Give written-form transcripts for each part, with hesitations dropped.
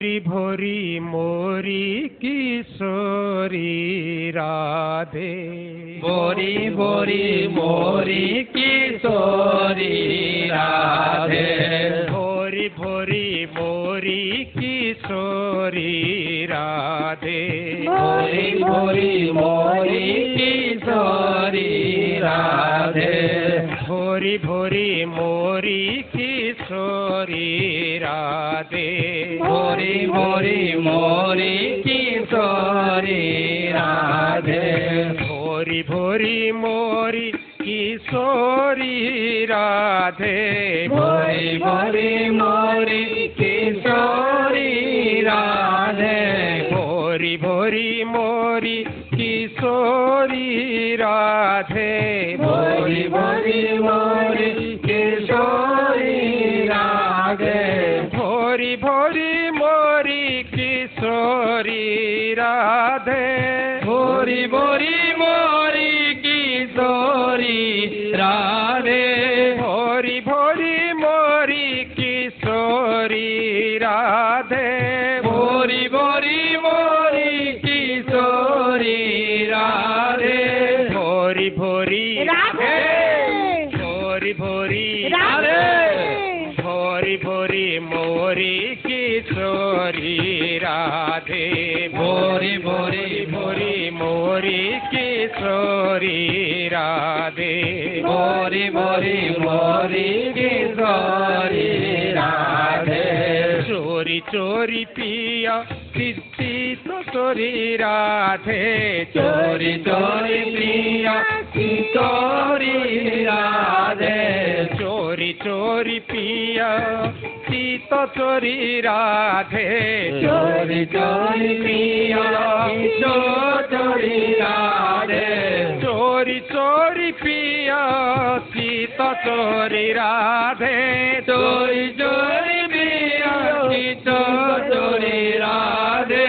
भोरी मोरी किशोरी राधे भोरी भोरी मोरी किशोरी राधे भोरी भोरी मोरी किशोरी राधे भोरी भोरी मोरी किशोरी राधे भोरी भोरी मोरी किशोरी राधे भोरी भोरी मोरी किशोरी राधे भोरी भोरी मोरी किशोरी राधे भोरी भोरी मोरी किशोरी राधे भोरी भोरी मोरी किशोरी राधे भोरी भोरी मोरी किशोरी राधे भोरी भोरी मोरी किशोरी राधे भोरी भोरी मोरी किशोरी राधे भोरी भोरी मोरी किशोरी राधे भोरी भोरी मोरी किशोरी राधे भोरी भोरी राधे भोरी भोरी राधे भोरी भोरी मोरी किशोरी राधे भोरी भोरी भोरी मोरी किशोरी राधे भोरी भोरी मोरी किशोरी राधे चोरी चोरी पिया सिद्धि तो चोरी राधे चोरी चोरी प्रिया किशोरी राधे चोरी चोरी पिया सीत चोरी राधे चोरी चोरी प्रिया किशोरी राधे चोरी चोरी पिया सीत चोरी राधे चोरी चोरी प्रिया किशोरी राधे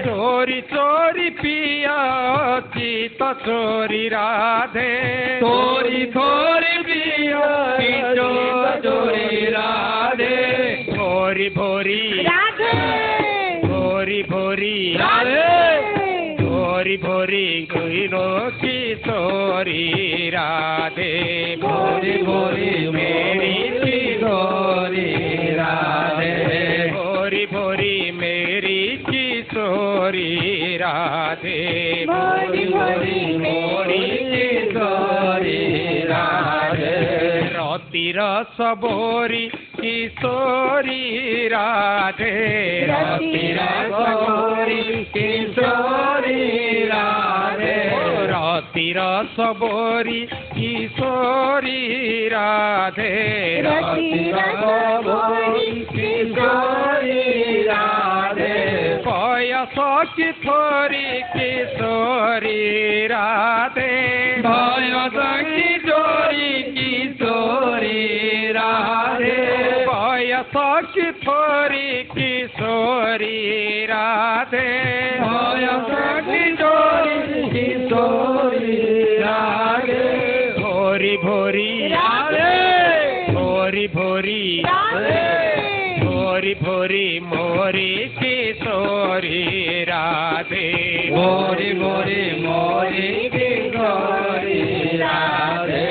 चोरी चोरी पिया सीत चोरी राधे थोड़ी थोड़ी प्रिया किशोरी राधे भोरी भोरी राधे भोरी भोरी राधे भोरी भोरी गुरो किशोरी राधे भोरी भोरी मेरी किशोरी राधे भोरी भोरी मेरी किशोरी राधे भोरी भोरी मोरी किशोरी राधे रति रस बोरी किशोरी राधे रति रस गोरी किशोरी राधे रति रस बोरी किशोरी राधे रति रस गोरी किशोरी राधे बयस की थोरी किशोरी राधे बयस किशोरी किशोरी राधे बयस की थोरी किशोरी राधे बयस किशोरी किशोरी राधे भोरी भोरी राधे भोरी भोरी राधे भोरी भोरी मोरी किशोरी राधे भोरी भोरी मोरी किशोरी राधे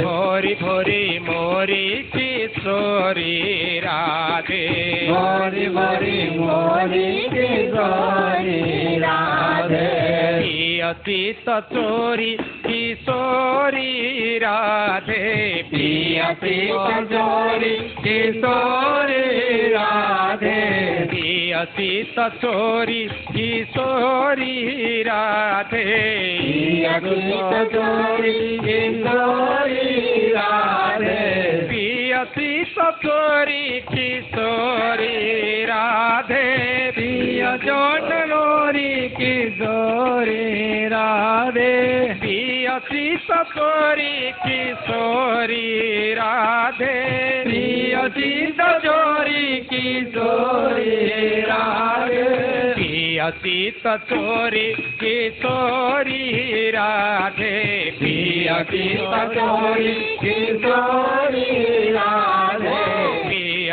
भोरी भोरी मोरी किशोरी राधे भोरी भोरी मोरी किशोरी राधे सीत चोरी किशोरी राधे पिया किशोरी किशोरी राधे सीत चोरी किशोरी राधे पिया किशोरी किशोरी राधे सीत चोरी किशोरी राधे पिया चोटलोरी किशोरी राधे सीत चोरी किशोरी राधे पिया चोरी किशोरी राधे सीत चोरी किशोरी राधे पिया चोरी किशोरी राधे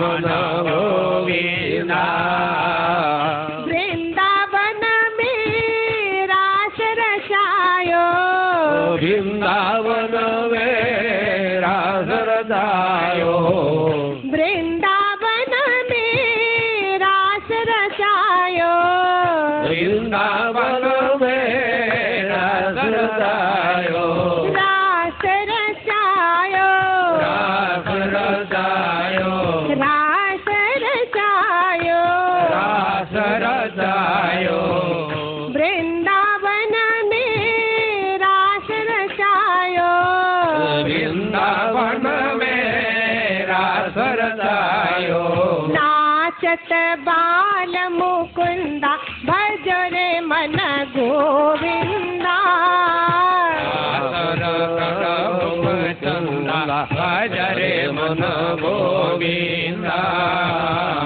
मन गोविंदा। वृंदावन में रास रचायो, वृंदावन में रास रचायो, वृंदावन में रास रचायो, वृंदावन में रास रचायो, रास रचायो, रास रचायो, रास रचायो, रास रचायो, वृंदावन में रास रचायो, वृंदावन में रास रचायो, नाचत बाल मुकुंदा भजो रे मन गोविंदा। चंदा भजरे मन गोविंदा।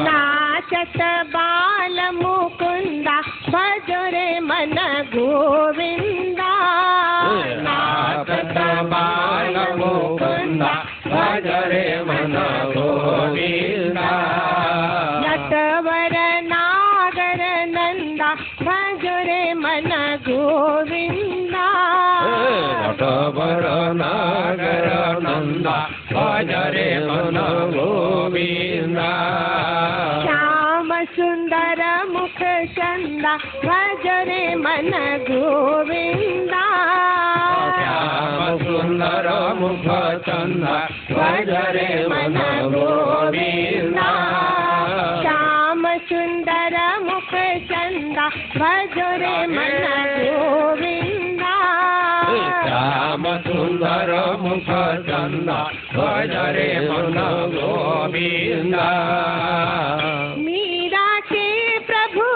नाचत बाल मुकुंदा भजो रे मन गोविंदा। नाचत बाल मुकुंदा भजरे मन गोविंदा। नटवर नागर नंदा भजो रे मन गोविंदा। नटवर नागर नंदा भजरे मन गोविंदा। श्याम सुंदर मुख चंदा भजो रे मन गोविंदा। श्याम सुंदर मुख चंदा भजरे मन गोविंदा। श्याम सुंदर मुख चंदा भजो रे मन गोविंदा। श्याम सुंदर मुख चंदा भजरे मन गोविंदा। मीरा के प्रभु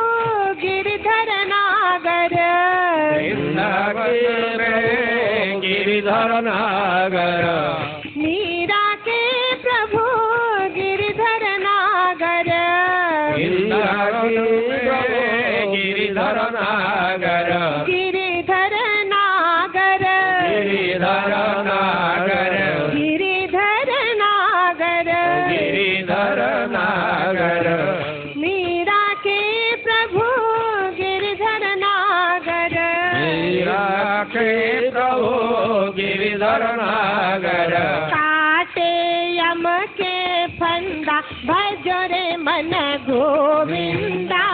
गिरधर नागर, गिरिधर नागर। मीरा के प्रभु गिरधर नागर, गिरिधर नागर। गिरिधर नागर, गिरिधर नागर। गिरिधर नागर, गिरिधर नागर। मीरा के प्रभु गिरधर नागर। मीरा के प्रभु गिरिधर नागर। काटे यम के फंदा भजो रे मन गोविंदा।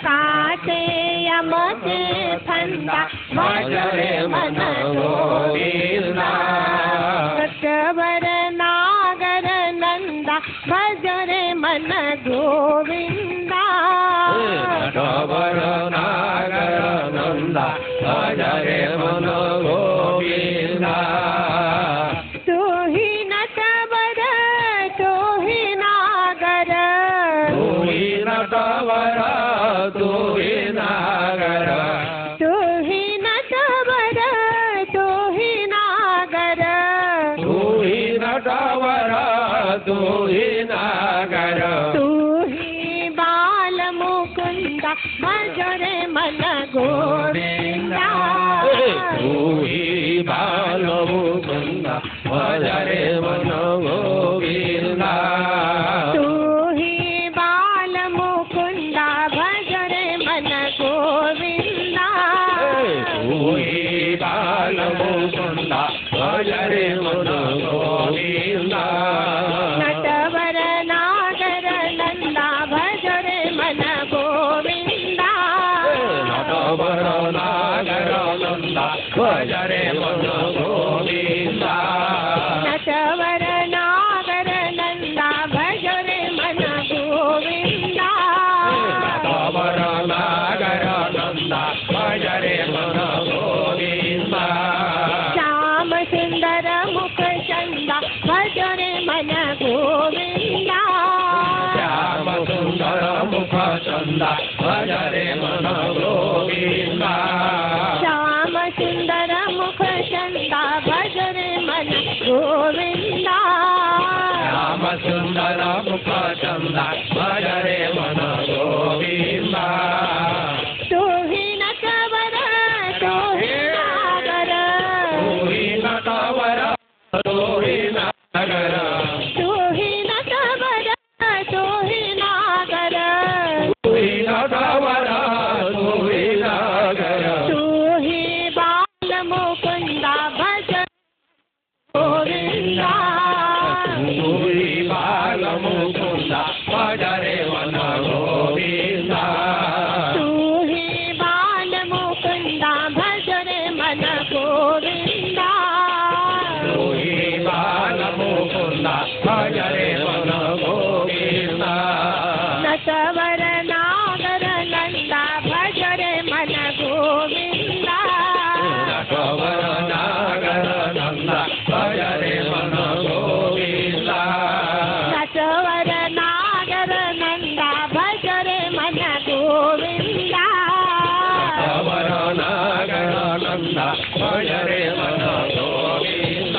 काटे यम के फंदा भजरे मन गोविंदा। नटवर नागर नंदा भजो रे मन गोविंदा। नटवर नागर नंदा भजरे मन गोविंदा। तू ही नटवर तू ही नागर, तू ही नटवर तू ही नागर। तू ही नटवर तू ही नागर, तू ही नटवर तू ही नागर। तू ही बाल मुकुंदा भजो रे मन गोविंदा। तू ही बाल मुकुंदा भजरे मन गोविंदा। तू ही बाल मुकुंदा भजो रे मन गोविंदा। तू ही बाल मुकुंदा भजरे मन गोविंदा। नटवर नागर नंदा भजो रे मन गोविंदा। नटवर नागर नंदा भजरे मन गोविंदा। नटवर नागर नंदा भजो रे मन गोविंदा। नटवर नागर नंदा भजरे मन गोविंदा। श्याम सुंदर मुख चंदा भजो रे मन गोविंदा। श्याम सुंदर मुख चंदा भजरे मन गोविंदा। श्याम सुंदर मुख चंदा भजो रे मन गोविंदा। श्याम सुंदर मुख चंदा भजरे मन गोविंदा। तू ही नटवर तू ही नागर, तू ही नटवर तू ही नागर। तू ही नटवर मुकुंद भजरे मन गोविंद तू ही बाल मुकुंद भजरे मन गोविंद तू ही बाल मुकुंद भजरे मन गोविंद नटवर नागर नंदा भजरे मन गोविंद नटवर नागर नंदा भजरे मन गोविंद नटवर नागर नंदा भजरे मन गोविंद नटवर नागर नंदा भजरे मन गोविंद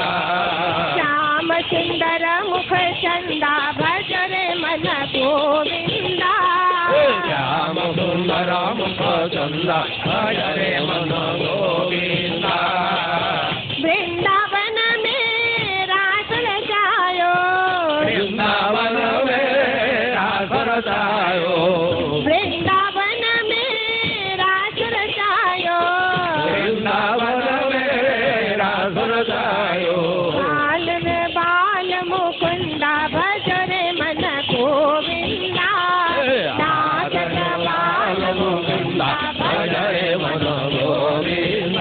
श्याम सुंदर मुख चंदा भजरे मन गोविंद श्याम सुंदर मुख चंद भजरे मन गोविंद वृंदावन में रास रचायो वृंदावन में रास रचायो वृंदावन में रास रचायो वृंदावन में रास रचायो बाल मुकुंद भजरे मन गोविंद नाचत बाल मुकुंद भजरे मन गोविंद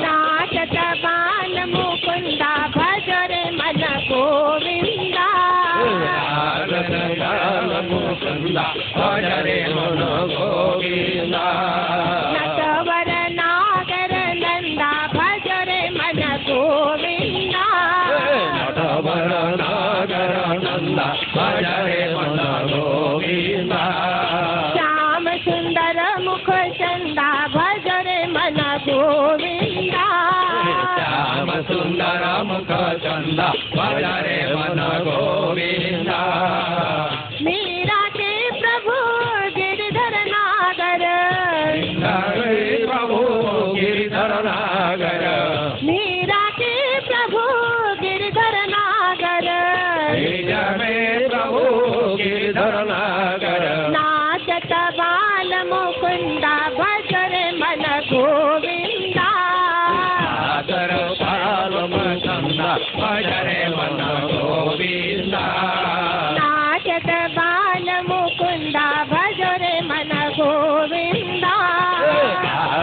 नाचत बाल मुकुंद भजरे मन गोविंद मुकुंद भजरे मन गोविंद नटवर नागर नंदा भजरे मन गोविंद नटवर नागर नंदा भजरे मन गोविंद श्याम सुंदर मुख चंदा भजरे मन गोविंद श्याम सुंदर मुख चंद भजरे मन गोविंद मीरा के प्रभु गिरधर नागर प्रभु गिरिधर नागर मीरा के प्रभु गिरधर नागर में प्रभु गिरिधर नागर नाचत बाल मुकुंद भजरे मन गोविंद आदर पाल चंद भजरे मन गोविंद नाचत बाल मुकुंद भजरे मन गोविंद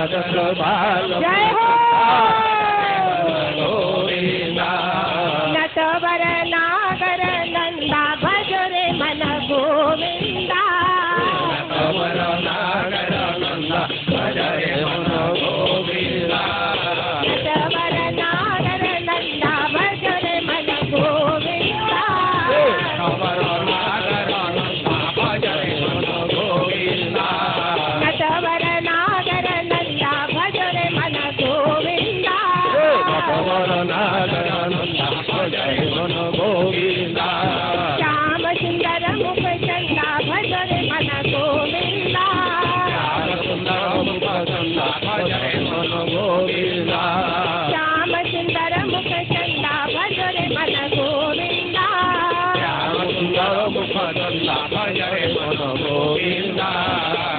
आदर पाल जय हो गोविंद नटवर नागर नंदा भजरे मन गोविंद नटवर नागर नंद भजरे मन गोविंद नटवर नागर नंदा भजरे मन गोविंद नटवर नागर नंद भजरे मन गोविंद नटवर नागर नंदा भजरे मन गोविंद नटवर नागर नंद भजरे मन गोविंद श्याम सुंदर मुख चंदा भजरे मन गोविंद श्याम सुंदर मुख चंद भजरे मन गोविंद श्याम सुंदर मुख चंदा भजरे मन गोविंद श्याम सुंदर मुख चंद भजरे मन गोविंद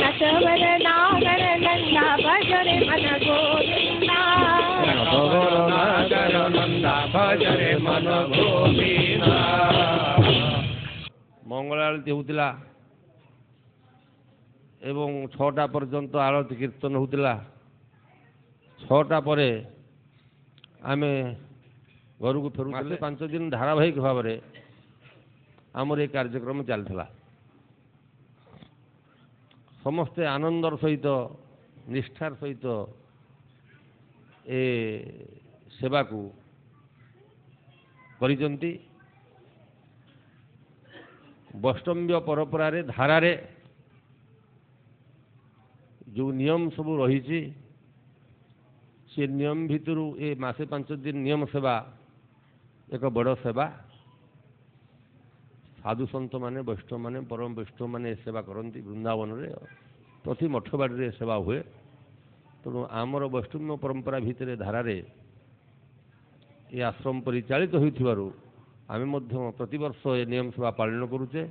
नटवर नागर नंदा भजरे मन गोविंद नटवर नागर नंद भजरे मन गोविंद मंगल आरती होतिला एवं 6टा पर्यंत आरती कीर्तन होतिला 6टा परे आमे घर को फेरू 5 दिन धारावाहिक भाव में आमर ये कार्यक्रम चलता समस्ते आनंदर सहित निष्ठार सहित ए सेवा को करिसंती वैष्णव्य परंपरा रे धारा रे जो नियम सब रही से नियम भितर ए मासे 5 दिन नियम सेवा एक बड़ सेवा साधु सन्त माने वैष्णव माने परम वैष्णव माने सेवा करती वृंदावन रे प्रति मठबाड़ी रे सेवा हुए तेणु आमर वैष्णव परंपरा भितर धारा रे ये आश्रम परिचालित होइथिबारु आमे मध्य प्रतिवर्ष ए नियम सेवा पालन करुचे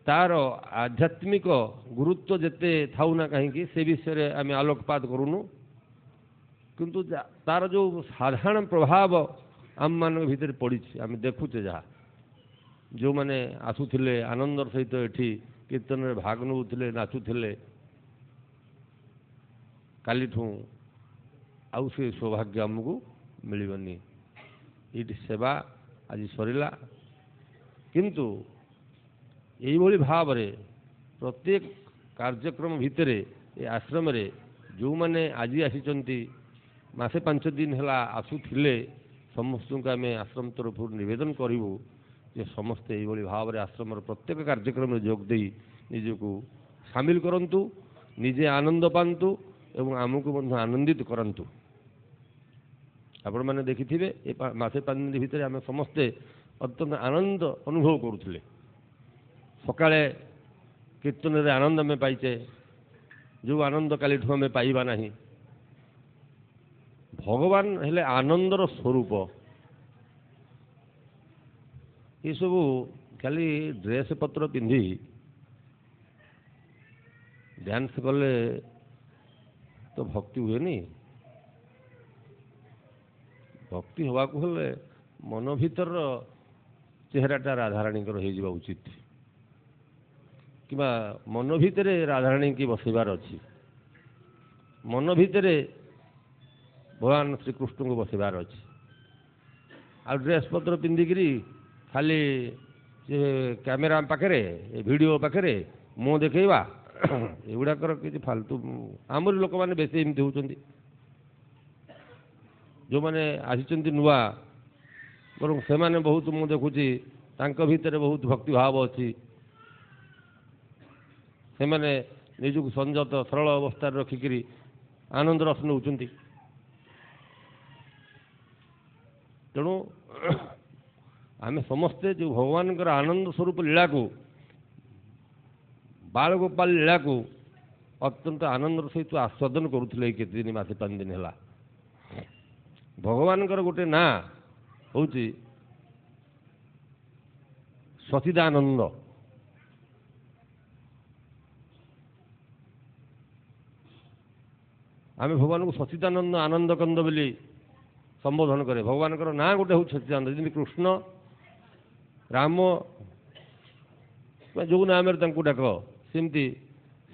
तार आध्यात्मिक गुरुत्व जेते थाउ ना कहीं से विषय आम आलोकपात करूनु किंतु तार जो साधारण प्रभाव ଆମମାନଙ୍କ ଭିତରେ ପଡ଼ିଛି, ଆମେ ଦେଖୁଛେ ଯାହା ଯେଉଁମାନେ ଆସୁଥିଲେ ଆନନ୍ଦର ସହିତ ଏଠି କୀର୍ତ୍ତନରେ ଭାଗ ନେଉଥିଲେ, ନାଚୁଥିଲେ, କାଲିଠୁ ଆଉ ସେ ସୌଭାଗ୍ୟ ଆମକୁ ମିଳିବନି। ଏଇଠି ସେବା ଆଜି ସରିଲା, କିନ୍ତୁ ଏଇଭଳି ଭାବରେ ପ୍ରତ୍ୟେକ କାର୍ଯ୍ୟକ୍ରମ ଭିତରେ ଏ ଆଶ୍ରମରେ ଯେଉଁମାନେ ଆଜି ଆସିଛନ୍ତି, ମାସେ 5 ଦିନ ହେଲା ଆସୁଥିଲେ, ସମସ୍ତଙ୍କୁ ଆମେ ଆଶ୍ରମ ତରଫରୁ ନିବେଦନ କରିବୁ ଯେ ସମସ୍ତେ ଏଇଭଳି ଭାବରେ ଆଶ୍ରମର ପ୍ରତ୍ୟେକ କାର୍ଯ୍ୟକ୍ରମରେ ଯୋଗ ଦେଇ ନିଜକୁ ସାମିଲ କରନ୍ତୁ, ନିଜେ ଆନନ୍ଦ ପାଆନ୍ତୁ ଏବଂ ଆମକୁ ମଧ୍ୟ ଆନନ୍ଦିତ କରନ୍ତୁ। ଆପଣମାନେ ଦେଖିଥିବେ ଏ ମାସେ 5 ଦିନ ଭିତରେ ଆମେ ସମସ୍ତେ ଅତ୍ୟନ୍ତ ଆନନ୍ଦ ଅନୁଭବ କରୁଥିଲେ। ସକାଳେ କୀର୍ତ୍ତନରେ ଆନନ୍ଦ ଆମେ ପାଇଛେ, ଯେଉଁ ଆନନ୍ଦ କାଲିଠୁ ଆମେ ପାଇବା ନାହିଁ। ଭଗବାନ ହେଲେ ଆନନ୍ଦର ସ୍ୱରୂପ। ଏସବୁ ଖାଲି ଡ୍ରେସ୍ ପତ୍ର ପିନ୍ଧି ଡ୍ୟାନ୍ସ କଲେ ତ ଭକ୍ତି ହୁଏନି। ଭକ୍ତି ହେବାକୁ ହେଲେ ମନ ଭିତରର ଚେହେରାଟା ରାଧାରାଣୀଙ୍କର ହେଇଯିବା ଉଚିତ, କିମ୍ବା ମନ ଭିତରେ ରାଧାରାଣୀକି ବସେଇବାର ଅଛି, ମନ ଭିତରେ ଭଗବାନ ଶ୍ରୀକୃଷ୍ଣଙ୍କୁ ବସେଇବାର ଅଛି। ଆଉ ଡ୍ରେସ୍ ପତ୍ର ପିନ୍ଧିକିରି ଖାଲି ସେ କ୍ୟାମେରା ପାଖରେ, ଭିଡ଼ିଓ ପାଖରେ ମୁହଁ ଦେଖେଇବା, ଏଗୁଡ଼ାକର କିଛି ଫାଲତୁ। ଆମରି ଲୋକମାନେ ବେଶୀ ଏମିତି ହେଉଛନ୍ତି। ଯେଉଁମାନେ ଆସିଛନ୍ତି ନୂଆ, ବରଂ ସେମାନେ ବହୁତ, ମୁଁ ଦେଖୁଛି ତାଙ୍କ ଭିତରେ ବହୁତ ଭକ୍ତିଭାବ ଅଛି। ସେମାନେ ନିଜକୁ ସଂଯତ ସରଳ ଅବସ୍ଥାରେ ରଖିକିରି ଆନନ୍ଦ ରସ ନେଉଛନ୍ତି। ତେଣୁ ଆମେ ସମସ୍ତେ ଯେଉଁ ଭଗବାନଙ୍କର ଆନନ୍ଦ ସ୍ୱରୂପ ଲୀଳାକୁ, ବାଳଗୋପାଳ ଲୀଳାକୁ ଅତ୍ୟନ୍ତ ଆନନ୍ଦର ସହିତ ଆସ୍ୱାଦନ କରୁଥିଲେ ଏଇ କେତେ ଦିନ, ମାସେ 5 ଦିନ ହେଲା। ଭଗବାନଙ୍କର ଗୋଟେ ନାଁ ହେଉଛି ସଚିଦାନନ୍ଦ। ଆମେ ଭଗବାନଙ୍କୁ ସଚିଦାନନ୍ଦ, ଆନନ୍ଦ କନ୍ଦ ବୋଲି ସମ୍ବୋଧନ କରେ। ଭଗବାନଙ୍କର ନାଁ ଗୋଟେ ହେଉଛି ସଚିଦାନନ୍ଦ। ଯେମିତି କୃଷ୍ଣ, ରାମ ଯେଉଁ ନାମରେ ତାଙ୍କୁ ଡାକ, ସେମିତି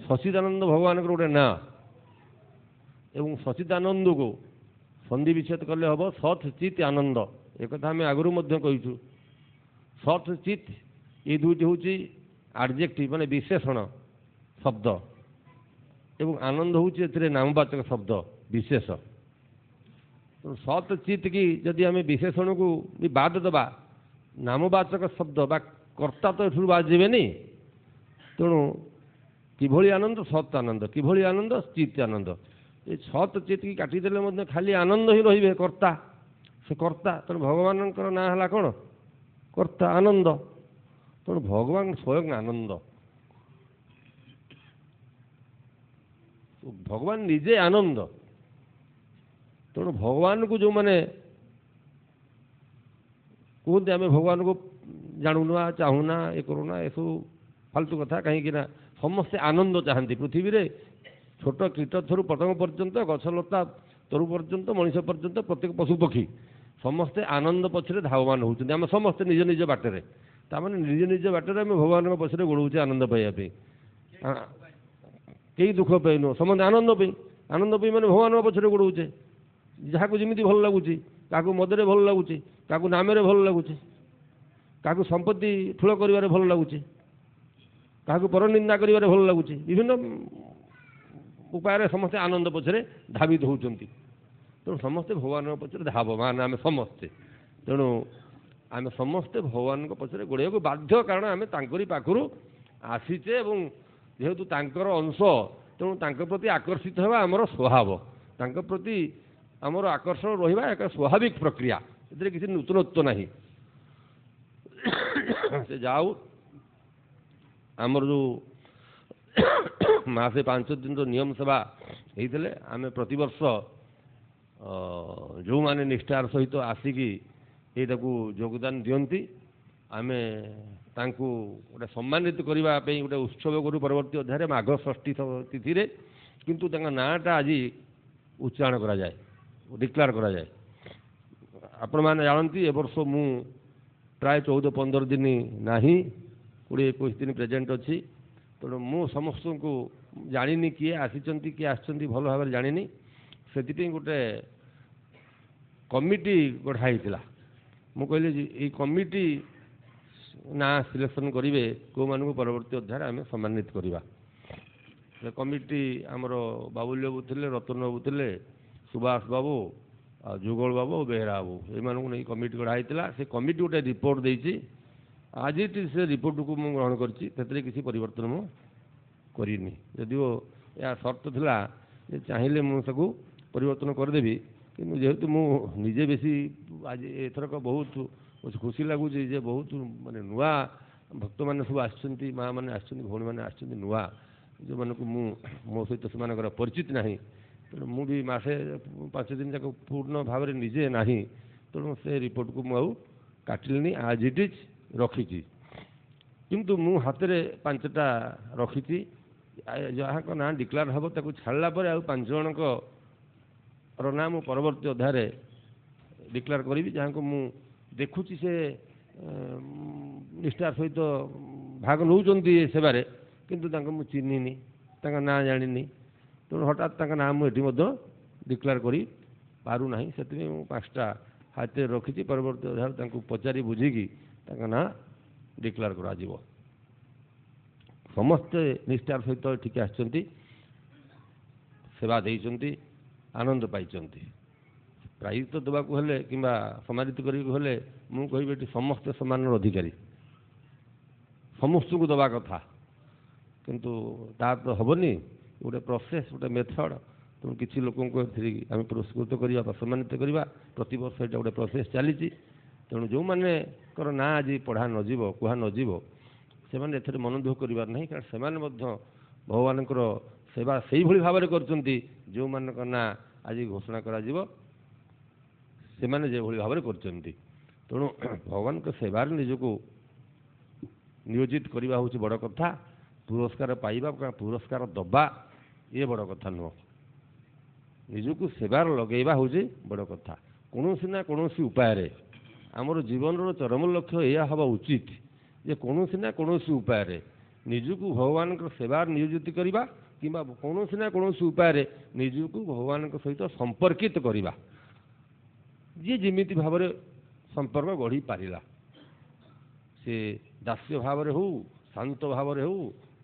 ସଚିଦାନନ୍ଦ ଭଗବାନଙ୍କର ଗୋଟେ ନାଁ। ଏବଂ ସଚିଦାନନ୍ଦକୁ ସନ୍ଧି ବିଚ୍ଛେଦ କଲେ ହେବ ସତ୍ ଚିତ୍ ଆନନ୍ଦ। ଏକଥା ଆମେ ଆଗରୁ ମଧ୍ୟ କହିଛୁ। ସତ୍ ଚିତ୍ ଏ ଦୁଇଟି ହେଉଛି ଆଡଜେକ୍ଟିଭ, ମାନେ ବିଶେଷଣ ଶବ୍ଦ, ଏବଂ ଆନନ୍ଦ ହେଉଛି ଏଥିରେ ନାମବାଚକ ଶବ୍ଦ, ବିଶେଷ। ସତ୍ ଚିତ୍ କି ଯଦି ଆମେ ବିଶେଷଣକୁ ବି ବାଦ ଦେବା, ନାମବାଚକ ଶବ୍ଦ ବା କର୍ତ୍ତା ତ ଏଥିରୁ ବାଦ ଯିବେନି। ତେଣୁ କିଭଳି ଆନନ୍ଦ? ସତ୍ ଆନନ୍ଦ। କିଭଳି ଆନନ୍ଦ? ଚିତ୍ ଆନନ୍ଦ। ଏ ସତ୍ ଚିତ୍ କି କାଟିଦେଲେ ମଧ୍ୟ ଖାଲି ଆନନ୍ଦ ହିଁ ରହିବେ, କର୍ତ୍ତା। ସେ କର୍ତ୍ତା। ତେଣୁ ଭଗବାନଙ୍କର ନାଁ ହେଲା କ'ଣ? କର୍ତ୍ତା, ଆନନ୍ଦ। ତେଣୁ ଭଗବାନ ସ୍ୱୟଂ ଆନନ୍ଦ। ଭଗବାନ ନିଜେ ଆନନ୍ଦ। ତେଣୁ ଭଗବାନଙ୍କୁ ଯେଉଁମାନେ କୁହନ୍ତି ଆମେ ଭଗବାନଙ୍କୁ ଜାଣୁନା, ଚାହୁଁନା, ଏ କରୁନା, ଏସବୁ ଫାଲତୁ କଥା। କାହିଁକି ନା ସମସ୍ତେ ଆନନ୍ଦ ଚାହାନ୍ତି ପୃଥିବୀରେ। ଛୋଟ କୀଟ ଠାରୁ ପତଙ୍ଗ ପର୍ଯ୍ୟନ୍ତ, ଗଛଲତା ତରୁ ପର୍ଯ୍ୟନ୍ତ, ମଣିଷ ପର୍ଯ୍ୟନ୍ତ, ପ୍ରତ୍ୟେକ ପଶୁପକ୍ଷୀ ସମସ୍ତେ ଆନନ୍ଦ ପଛରେ ଧାବମାନ ହେଉଛନ୍ତି। ଆମେ ସମସ୍ତେ ନିଜ ନିଜ ବାଟରେ। ତାମାନେ ନିଜ ନିଜ ବାଟରେ ଆମେ ଭଗବାନଙ୍କ ପଛରେ ଗୋଡ଼ଉଛେ ଆନନ୍ଦ ପାଇବା ପାଇଁ। କେହି ଦୁଃଖ ପାଇଁ ନୁହଁ, ସମସ୍ତେ ଆନନ୍ଦ ପାଇଁ। ଆନନ୍ଦ ପାଇଁ ମାନେ ଭଗବାନଙ୍କ ପଛରେ ଗୋଡ଼ଉଛେ। ଯାହାକୁ ଯେମିତି ଭଲ ଲାଗୁଛି, କାହାକୁ ମଦରେ ଭଲ ଲାଗୁଛି, କାହାକୁ ନାମରେ ଭଲ ଲାଗୁଛି, କାହାକୁ ସମ୍ପତ୍ତି ଠୁଳ କରିବାରେ ଭଲ ଲାଗୁଛି, କାହାକୁ ପରନିନ୍ଦା କରିବାରେ ଭଲ ଲାଗୁଛି। ବିଭିନ୍ନ ଉପାୟରେ ସମସ୍ତେ ଆନନ୍ଦ ପଛରେ ଧାବିତ ହେଉଛନ୍ତି। ତେଣୁ ସମସ୍ତେ ଭଗବାନଙ୍କ ପଛରେ ଧାବମାନ ଆମେ ସମସ୍ତେ। ତେଣୁ ଆମେ ସମସ୍ତେ ଭଗବାନଙ୍କ ପଛରେ ଗୋଡ଼େଇବାକୁ ବାଧ୍ୟ, କାରଣ ଆମେ ତାଙ୍କରି ପାଖରୁ ଆସିଛେ ଏବଂ ଯେହେତୁ ତାଙ୍କର ଅଂଶ, ତେଣୁ ତାଙ୍କ ପ୍ରତି ଆକର୍ଷିତ ହେବା ଆମର ସ୍ୱଭାବ। ତାଙ୍କ ପ୍ରତି ଆମର ଆକର୍ଷଣ ରହିବା ଏକ ସ୍ୱାଭାବିକ ପ୍ରକ୍ରିୟା। ଏଥିରେ କିଛି ନୂତନତ୍ୱ ନାହିଁ। ସେ ଯାଉ ଆମର ଯେଉଁ ମାସେ 5 ଦିନର ନିୟମ ସେବା ହେଇଥିଲେ, ଆମେ ପ୍ରତିବର୍ଷ ଯେଉଁମାନେ ନିଷ୍ଠାର ସହିତ ଆସିକି ଏଇଟାକୁ ଯୋଗଦାନ ଦିଅନ୍ତି, ଆମେ ତାଙ୍କୁ ଗୋଟେ ସମ୍ମାନିତ କରିବା ପାଇଁ ଗୋଟେ ଉତ୍ସବ କରୁ ପରବର୍ତ୍ତୀ ଅଧ୍ୟାୟରେ ମାଘ ଷଷ୍ଠୀ ତିଥିରେ। କିନ୍ତୁ ତାଙ୍କ ନାଁଟା ଆଜି ଉଚ୍ଚାରଣ କରାଯାଏ, ଡିକ୍ଲାର କରାଯାଏ। ଆପଣମାନେ ଜାଣନ୍ତି ଏ ବର୍ଷ ମୁଁ ପ୍ରାୟ 14-15 ଦିନ ନାହିଁ, 20-21 ଦିନ ପ୍ରେଜେଣ୍ଟ ଅଛି। ତେଣୁ ମୁଁ ସମସ୍ତଙ୍କୁ ଜାଣିନି କିଏ ଆସିଛନ୍ତି କିଏ ଆସିଛନ୍ତି ଭଲ ଭାବରେ ଜାଣିନି। ସେଥିପାଇଁ ଗୋଟେ କମିଟି ଗଢ଼ା ହେଇଥିଲା। ମୁଁ କହିଲି ଯେ ଏଇ କମିଟି ନାଁ ସିଲେକ୍ସନ୍ କରିବେ କେଉଁମାନଙ୍କୁ ପରବର୍ତ୍ତୀ ଅଧ୍ୟାୟରେ ଆମେ ସମ୍ମାନିତ କରିବା। ସେ କମିଟି ଆମର ବାବୁଲ ବାବୁ ଥିଲେ, ରତନ ବାବୁ ଥିଲେ, ସୁଭାଷ ବାବୁ, ଆଉ ଯୁଗଳ ବାବୁ, ବେହେରା ବାବୁ, ଏମାନଙ୍କୁ ନେଇ କମିଟି ଗଢ଼ା ହେଇଥିଲା। ସେ କମିଟି ଗୋଟେ ରିପୋର୍ଟ ଦେଇଛି। ଆଜି ସେ ରିପୋର୍ଟକୁ ମୁଁ ଗ୍ରହଣ କରିଛି, ସେଥିରେ କିଛି ପରିବର୍ତ୍ତନ ମୁଁ କରିନି। ଯଦିଓ ଏହା ସର୍ତ୍ତ ଥିଲା ଯେ ଚାହିଁଲେ ମୁଁ ତାକୁ ପରିବର୍ତ୍ତନ କରିଦେବି, କିନ୍ତୁ ଯେହେତୁ ମୁଁ ନିଜେ ବେଶୀ ଆଜି ଏଥରକ ବହୁତ ଖୁସି ଲାଗୁଛି ଯେ ବହୁତ ମାନେ ନୂଆ ଭକ୍ତମାନେ ସବୁ ଆସିଛନ୍ତି, ମାଆ ମାନେ ଆସିଛନ୍ତି, ଭଉଣୀମାନେ ଆସିଛନ୍ତି ନୂଆ, ଯେଉଁମାନଙ୍କୁ ମୁଁ ମୋ ସହିତ ସେମାନଙ୍କର ପରିଚିତ ନାହିଁ। ତେଣୁ ମୁଁ ବି ମାସେ 5 ଦିନ ଯାକ ପୂର୍ଣ୍ଣ ଭାବରେ ନିଜେ ନାହିଁ। ତେଣୁ ସେ ରିପୋର୍ଟକୁ ମୁଁ ଆଉ କାଟିଲିନି, ଆଜ୍ ଇଟ୍ ଇଜ୍ ରଖିଛି। କିନ୍ତୁ ମୁଁ ହାତରେ 5ଟା ରଖିଛି। ଯାହାଙ୍କ ନାଁ ଡିକ୍ଲାର ହେବ ତାକୁ ଛାଡ଼ିଲା ପରେ ଆଉ 5 ଜଣଙ୍କର ନାଁ ମୁଁ ପରବର୍ତ୍ତୀ ଅଧ୍ୟାୟରେ ଡିକ୍ଲାର କରିବି, ଯାହାଙ୍କୁ ମୁଁ ଦେଖୁଛି ସେ ନିଷ୍ଠାର ସହିତ ଭାଗ ନେଉଛନ୍ତି ଏ ସେବାରେ, କିନ୍ତୁ ତାଙ୍କୁ ମୁଁ ଚିହ୍ନିନି, ତାଙ୍କ ନାଁ ଜାଣିନି। ତେଣୁ ହଠାତ୍ ତାଙ୍କ ନାଁ ମୁଁ ଏଠି ମଧ୍ୟ ଡିକ୍ଲାର କରି ପାରୁନାହିଁ। ସେଥିପାଇଁ ମୁଁ 5ଟା ହାତରେ ରଖିଛି। ପରବର୍ତ୍ତୀ ଅଧ୍ୟାୟରେ ତାଙ୍କୁ ପଚାରି ବୁଝିକି ତାଙ୍କ ନାଁ ଡିକ୍ଲାର କରାଯିବ। ସମସ୍ତେ ନିଷ୍ଠାର ସହିତ ଏଠିକି ଆସିଛନ୍ତି, ସେବା ଦେଇଛନ୍ତି, ଆନନ୍ଦ ପାଇଛନ୍ତି। ପ୍ରାଇଜ୍ ତ ଦେବାକୁ ହେଲେ କିମ୍ବା ସମ୍ମାନିତ କରିବାକୁ ହେଲେ ମୁଁ କହିବି ଏଠି ସମସ୍ତେ ସମାନର ଅଧିକାରୀ, ସମସ୍ତଙ୍କୁ ଦେବା କଥା। କିନ୍ତୁ ତା ତ ହେବନି, ଗୋଟେ ପ୍ରୋସେସ୍, ଗୋଟେ ମେଥଡ଼। ତେଣୁ କିଛି ଲୋକଙ୍କୁ ଏଥିରେ ଆମେ ପୁରସ୍କୃତ କରିବା ବା ସମ୍ମାନିତ କରିବା। ପ୍ରତିବର୍ଷ ଏଇଟା ଗୋଟେ ପ୍ରୋସେସ୍ ଚାଲିଛି। ତେଣୁ ଯେଉଁମାନଙ୍କର ନାଁ ଆଜି ପଢ଼ା ନଯିବ, କୁହା ନଯିବ, ସେମାନେ ଏଥିରେ ମନ ଦୁଃଖ କରିବାର ନାହିଁ, କାରଣ ସେମାନେ ମଧ୍ୟ ଭଗବାନଙ୍କର ସେବା ସେଇଭଳି ଭାବରେ କରିଛନ୍ତି ଯେଉଁମାନଙ୍କ ନାଁ ଆଜି ଘୋଷଣା କରାଯିବ ସେମାନେ ଯେଭଳି ଭାବରେ କରିଛନ୍ତି। ତେଣୁ ଭଗବାନଙ୍କ ସେବାରେ ନିଜକୁ ନିୟୋଜିତ କରିବା ହେଉଛି ବଡ଼ କଥା। ପୁରସ୍କାର ପାଇବା ବା ପୁରସ୍କାର ଦେବା ଇଏ ବଡ଼ କଥା ନୁହଁ। ନିଜକୁ ସେବାରେ ଲଗେଇବା ହେଉଛି ବଡ଼ କଥା। କୌଣସି ନା କୌଣସି ଉପାୟରେ ଆମର ଜୀବନର ଚରମ ଲକ୍ଷ୍ୟ ଏହା ହେବା ଉଚିତ ଯେ କୌଣସି ନା କୌଣସି ଉପାୟରେ ନିଜକୁ ଭଗବାନଙ୍କ ସେବାରେ ନିୟୋଜିତ କରିବା କିମ୍ବା କୌଣସି ନା କୌଣସି ଉପାୟରେ ନିଜକୁ ଭଗବାନଙ୍କ ସହିତ ସମ୍ପର୍କିତ କରିବା। ଯିଏ ଯେମିତି ଭାବରେ ସମ୍ପର୍କ ଗଢ଼ି ପାରିଲା, ସେ ଦାସ୍ୟ ଭାବରେ ହେଉ, ଶାନ୍ତ ଭାବରେ ହେଉ,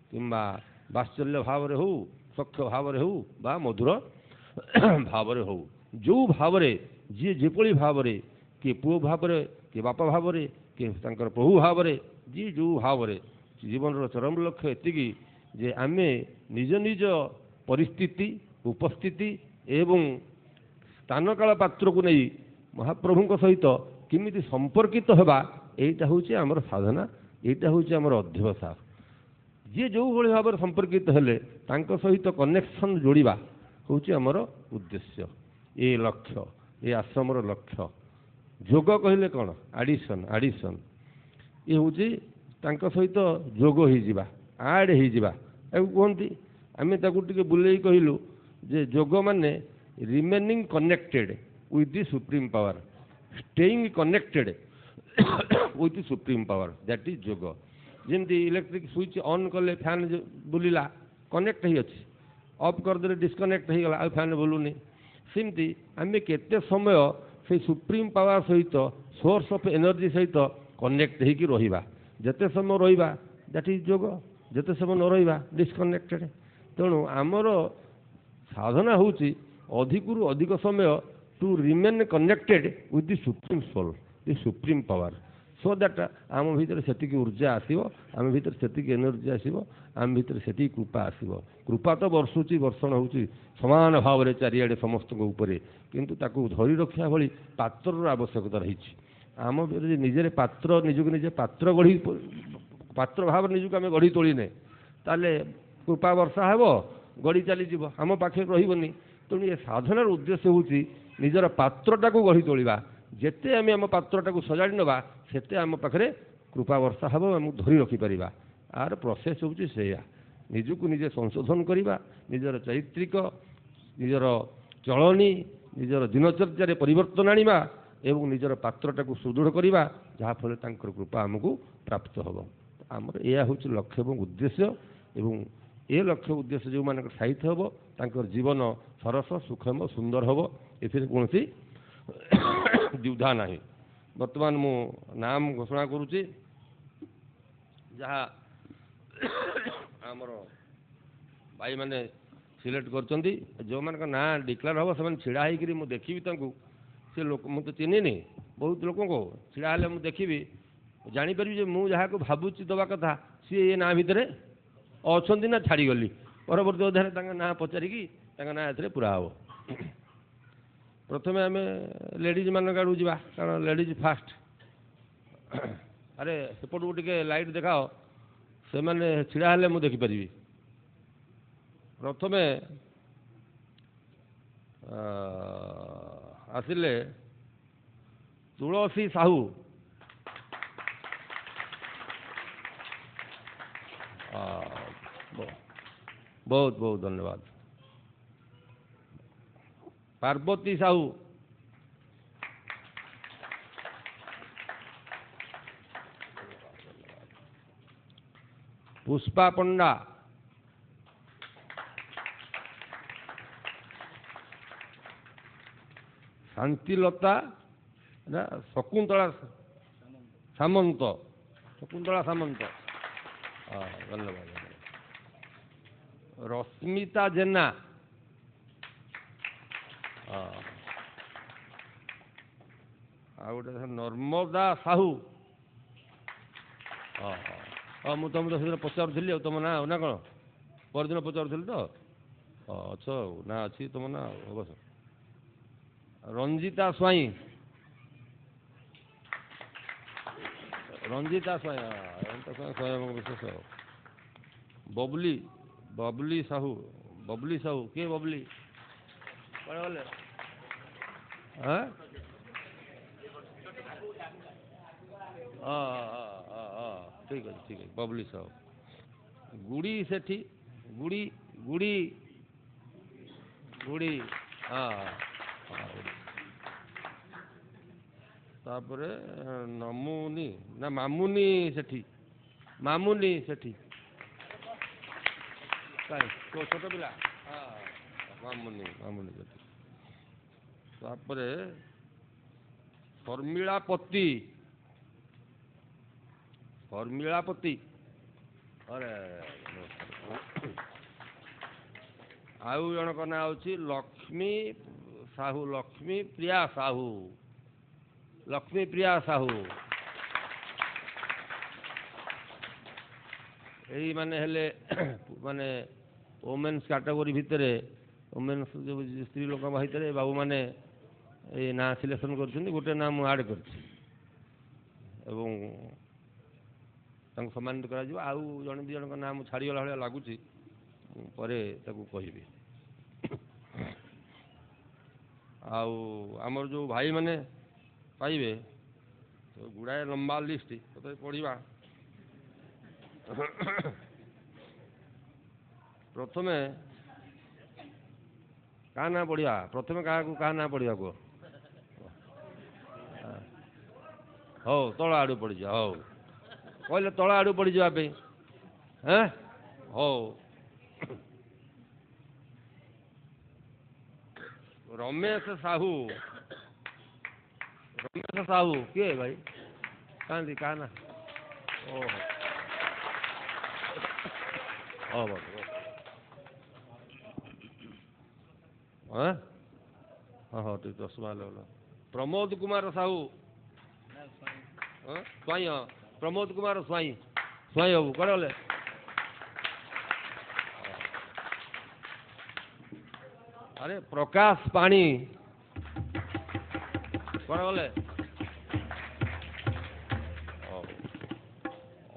କିମ୍ବା ବାତ୍ସଲ୍ୟ ଭାବରେ ହେଉ, ସଖ୍ୟ ଭାବରେ ହେଉ ବା ମଧୁର ଭାବରେ ହେଉ, ଯେଉଁ ଭାବରେ ଯିଏ ଯେପରି ଭାବରେ, କିଏ ପୁଅ ଭାବରେ, କିଏ ବାପା ଭାବରେ, କିଏ ତାଙ୍କର ପ୍ରଭୁ ଭାବରେ, ଯିଏ ଯେଉଁ ଭାବରେ, ଜୀବନର ଚରମ ଲକ୍ଷ୍ୟ ଏତିକି ଯେ ଆମେ ନିଜ ନିଜ ପରିସ୍ଥିତି, ଉପସ୍ଥିତି ଏବଂ ସ୍ଥାନକାଳ ପାତ୍ରକୁ ନେଇ ମହାପ୍ରଭୁଙ୍କ ସହିତ କେମିତି ସମ୍ପର୍କିତ ହେବା, ଏଇଟା ହେଉଛି ଆମର ସାଧନା, ଏଇଟା ହେଉଛି ଆମର ଅଧ୍ୟବସାୟ। ଯିଏ ଯେଉଁଭଳି ଭାବରେ ସମ୍ପର୍କିତ ହେଲେ ତାଙ୍କ ସହିତ କନେକ୍ସନ୍ ଯୋଡ଼ିବା ହେଉଛି ଆମର ଉଦ୍ଦେଶ୍ୟ, ଏ ଲକ୍ଷ୍ୟ, ଏ ଆଶ୍ରମର ଲକ୍ଷ୍ୟ। ଯୋଗ କହିଲେ କ'ଣ? ଆଡ଼ିସନ୍। ଇଏ ହେଉଛି ତାଙ୍କ ସହିତ ଯୋଗ ହେଇଯିବା, ଆଡ଼୍ ହେଇଯିବା ତାକୁ କୁହନ୍ତି। ଆମେ ତାକୁ ଟିକେ ବୁଲେଇ କହିଲୁ ଯେ ଯୋଗ ମାନେ remaining connected with the supreme power, staying connected with the supreme power, that is yoga. ଯେମିତି ଇଲେକ୍ଟ୍ରିକ୍ ସୁଇଚ୍ ଅନ୍ କଲେ ଫ୍ୟାନ୍ ବୁଲିଲା, କନେକ୍ଟ ହେଇ ଅଛି, ଅଫ୍ କରିଦେଲେ ଡିସ୍କନେକ୍ଟ ହେଇଗଲା, ଆଉ ଫ୍ୟାନ୍ ବୁଲୁନି। ସେମିତି ଆମେ କେତେ ସମୟ ସେଇ ସୁପ୍ରିମ୍ ପାୱାର ସହିତ, ସୋର୍ସ ଅଫ୍ ଏନର୍ଜି ସହିତ କନେକ୍ଟ ହେଇକି ରହିବା। ଯେତେ ସମୟ ରହିବା ଦ୍ୟାଟ୍ ଇଜ୍ ଯୋଗ, ଯେତେ ସମୟ ନ ରହିବା ଡିସ୍କନେକ୍ଟେଡ୍। ତେଣୁ ଆମର ସାଧନା ହେଉଛି ଅଧିକରୁ ଅଧିକ ସମୟ to remain connected with the supreme soul, the supreme power, so that ଆମ ଭିତରେ ସେତିକି ଉର୍ଜା ଆସିବ, ଆମ ଭିତରେ ସେତିକି ଏନର୍ଜି ଆସିବ, ଆମ ଭିତରେ ସେତିକି କୃପା ଆସିବ। କୃପା ତ ବର୍ଷୁଛି, ବର୍ଷଣ ହେଉଛି ସମାନ ଭାବରେ ଚାରିଆଡ଼େ ସମସ୍ତଙ୍କ ଉପରେ, କିନ୍ତୁ ତାକୁ ଧରି ରଖିବା ଭଳି ପାତ୍ରର ଆବଶ୍ୟକତା ରହିଛି। ଆମ ଯଦି ନିଜରେ ପାତ୍ର, ନିଜକୁ ନିଜେ ପାତ୍ର ଭାବରେ ନିଜକୁ ଆମେ ଗଢ଼ି ତୋଳିନେ, ତାହେଲେ କୃପା ବର୍ଷା ହେବ, ଗଢ଼ି ଚାଲିଯିବ, ଆମ ପାଖରେ ରହିବନି। ତେଣୁ ଏ ସାଧନାର ଉଦ୍ଦେଶ୍ୟ ହେଉଛି ନିଜର ପାତ୍ରଟାକୁ ଗଢ଼ି ତୋଳିବା। ଯେତେ ଆମେ ଆମ ପାତ୍ରଟାକୁ ସଜାଡ଼ି ନେବା ସେତେ ଆମ ପାଖରେ କୃପା ବର୍ଷା ହେବ, ଆମକୁ ଧରି ରଖିପାରିବା। ଆର ପ୍ରୋସେସ୍ ହେଉଛି ସେଇଆ, ନିଜକୁ ନିଜେ ସଂଶୋଧନ କରିବା, ନିଜର ଚାରିତ୍ରିକ, ନିଜର ଚଳଣି, ନିଜର ଦିନଚର୍ଯ୍ୟାରେ ପରିବର୍ତ୍ତନ ଆଣିବା ଏବଂ ନିଜର ପାତ୍ରଟାକୁ ସୁଦୃଢ଼ କରିବା ଯାହାଫଳରେ ତାଙ୍କର କୃପା ଆମକୁ ପ୍ରାପ୍ତ ହେବ। ଆମର ଏହା ହେଉଛି ଲକ୍ଷ୍ୟ ଏବଂ ଉଦ୍ଦେଶ୍ୟ ଏବଂ ଏ ଲକ୍ଷ୍ୟ ଉଦ୍ଦେଶ୍ୟ ଯେଉଁମାନଙ୍କର ସାହିତ୍ୟ ହେବ ତାଙ୍କର ଜୀବନ ସରସ ସୁଖମ ସୁନ୍ଦର ହେବ ଏଥିରେ କୌଣସି ଦ୍ୱିଧା ନାହିଁ। ବର୍ତ୍ତମାନ ମୁଁ ନାମ ଘୋଷଣା କରୁଛି ଯାହା ଆମର ଭାଇମାନେ ସିଲେକ୍ଟ କରିଛନ୍ତି। ଯେଉଁମାନଙ୍କ ନାଁ ଡିକ୍ଲେୟାର ହେବ ସେମାନେ ଛିଡ଼ା ହେଇକିରି ମୁଁ ଦେଖିବି ତାଙ୍କୁ ସେ ଲୋକ ମୁଁ ତ ଚିହ୍ନିନି ବହୁତ ଲୋକଙ୍କୁ ଛିଡ଼ା ହେଲେ ମୁଁ ଦେଖିବି ଜାଣିପାରିବି ଯେ ମୁଁ ଯାହାକୁ ଭାବୁଛି ଦେବା କଥା ସିଏ ଏ ନାଁ ଭିତରେ ଅଛନ୍ତି ନା ଛାଡ଼ିଗଲି। ପରବର୍ତ୍ତୀ ଅଧ୍ୟାୟରେ ତାଙ୍କ ନାଁ ପଚାରିକି ତାଙ୍କ ନାଁ ଏଥିରେ ପୁରା ହେବ। ପ୍ରଥମେ ଆମେ ଲେଡ଼ିଜ୍ ମାନଙ୍କ ଆଡ଼କୁ ଯିବା କାରଣ ଲେଡ଼ିଜ୍ ଫାଷ୍ଟ। ଆରେ ସେପଟକୁ ଟିକେ ଲାଇଟ୍ ଦେଖାଅ ସେମାନେ ଛିଡ଼ା ହେଲେ ମୁଁ ଦେଖିପାରିବି। ପ୍ରଥମେ ଆସିଲେ ତୁଳସୀ ସାହୁ। ବହୁତ ବହୁତ ଧନ୍ୟବାଦ। ପାର୍ବତୀ ସାହୁ। ପୁଷ୍ପା ପଣ୍ଡା। ଶାନ୍ତିଲତା ଶକୁନ୍ତଳା ସାମନ୍ତ। ଶକୁନ୍ତଳା ସାମନ୍ତ ଧନ୍ୟବାଦ। ରଶ୍ମିତା ଜେନା। ଆଉ ଗୋଟେ ନର୍ମଦା ସାହୁ। ହଁ ମୁଁ ତୁମକୁ ସେଦିନ ପଚାରୁଥିଲି ଆଉ ତୁମ ନାଁ ନା କ'ଣ ପରଦିନ ପଚାରୁଥିଲି ତ ଅଛ ଆଉ ନାଁ ଅଛି ତୁମ ନାଁ ଅବଶ୍ୟ। ରଞ୍ଜିତା ସ୍ୱାଇଁ। ରଞ୍ଜିତା ସ୍ୱାଇଁ ସ୍ୱୟଂ ବିଶେଷ। ବବଲି ବବଲି ସାହୁ। ବବଲି ସାହୁ କିଏ ବବଲି କୁଆଡ଼େ ଗଲେ? ଠିକ୍ ଅଛି ଠିକ୍ ଅଛି ବବଲି ସାହୁ। ଗୁଡ଼ି ସେଠି। ଗୁଡ଼ି ଗୁଡ଼ି ଗୁଡ଼ି ତାପରେ ନମୁନି ନା ମାମୁନି ସେଠି। ମାମୁନି ସେଠି ଛୋଟ ପିଲା ମାମୁନି ମାମୁନି ସେଠି। ତାପରେ ଶର୍ମିଳାପତି। ଶର୍ମିଳାପତି ଆରେ ଆଉ ଜଣଙ୍କ ନାଁ ହେଉଛି ଲକ୍ଷ୍ମୀ ସାହୁ। ଲକ୍ଷ୍ମୀ ପ୍ରିୟା ସାହୁ। ଲକ୍ଷ୍ମୀ ପ୍ରିୟା ସାହୁ। ଏଇ ମାନେ ହେଲେ ମାନେ ଓମେନ୍ସ କାଟେଗୋରୀ ଭିତରେ ଓମେନ୍ସ ଯେଉଁ ସ୍ତ୍ରୀ ଲୋକଙ୍କ ଭିତରେ ବାବୁମାନେ ଏଇ ନାଁ ସିଲେକ୍ସନ୍ କରିଛନ୍ତି। ଗୋଟେ ନାଁ ମୁଁ ଆଡ଼୍ କରିଛି ଏବଂ ତାଙ୍କୁ ସମ୍ମାନିତ କରାଯିବ। ଆଉ ଜଣେ ଦୁଇ ଜଣଙ୍କ ନାଁ ମୁଁ ଛାଡ଼ିଗଲା ଭଳିଆ ଲାଗୁଛି ମୁଁ ପରେ ତାକୁ କହିବି। ଆଉ ଆମର ଯେଉଁ ଭାଇମାନେ ପାଇବେ ଗୁଡ଼ାଏ ଲମ୍ବା ଲିଷ୍ଟ ତଥାପି ପଢ଼ିବା। ପ୍ରଥମେ କାହା ନାଁ ପଢ଼ିବା? ପ୍ରଥମେ କାହା ନାଁ ପଢ଼ିବା କୁହ? ହଉ ତଳ ଆଡ଼ୁ ପଡ଼ିଯିବା। ହଉ କହିଲେ ତଳ ଆଡ଼ୁ ପଡ଼ିଯିବା ପାଇଁ ହଉ। ରମେଶ ସାହୁ। ରମେଶ ସାହୁ କିଏ ଭାଇ? କାହାନ୍ତି କାହା ନା? ଓହୋ ହଉ ହଉ ଟିକେ ଚଷମା ହେଲେ। ପ୍ରମୋଦ କୁମାର ସାହୁ। ସ୍ୱାଇଁ ପ୍ରମୋଦ କୁମାର ସ୍ୱାଇଁ। ସ୍ୱାଇଁ ବାବୁ କୁଆଡ଼େ ଗଲେ? ଆରେ ପ୍ରକାଶ ପାଣି କୁଆଡ଼େ ଗଲେ?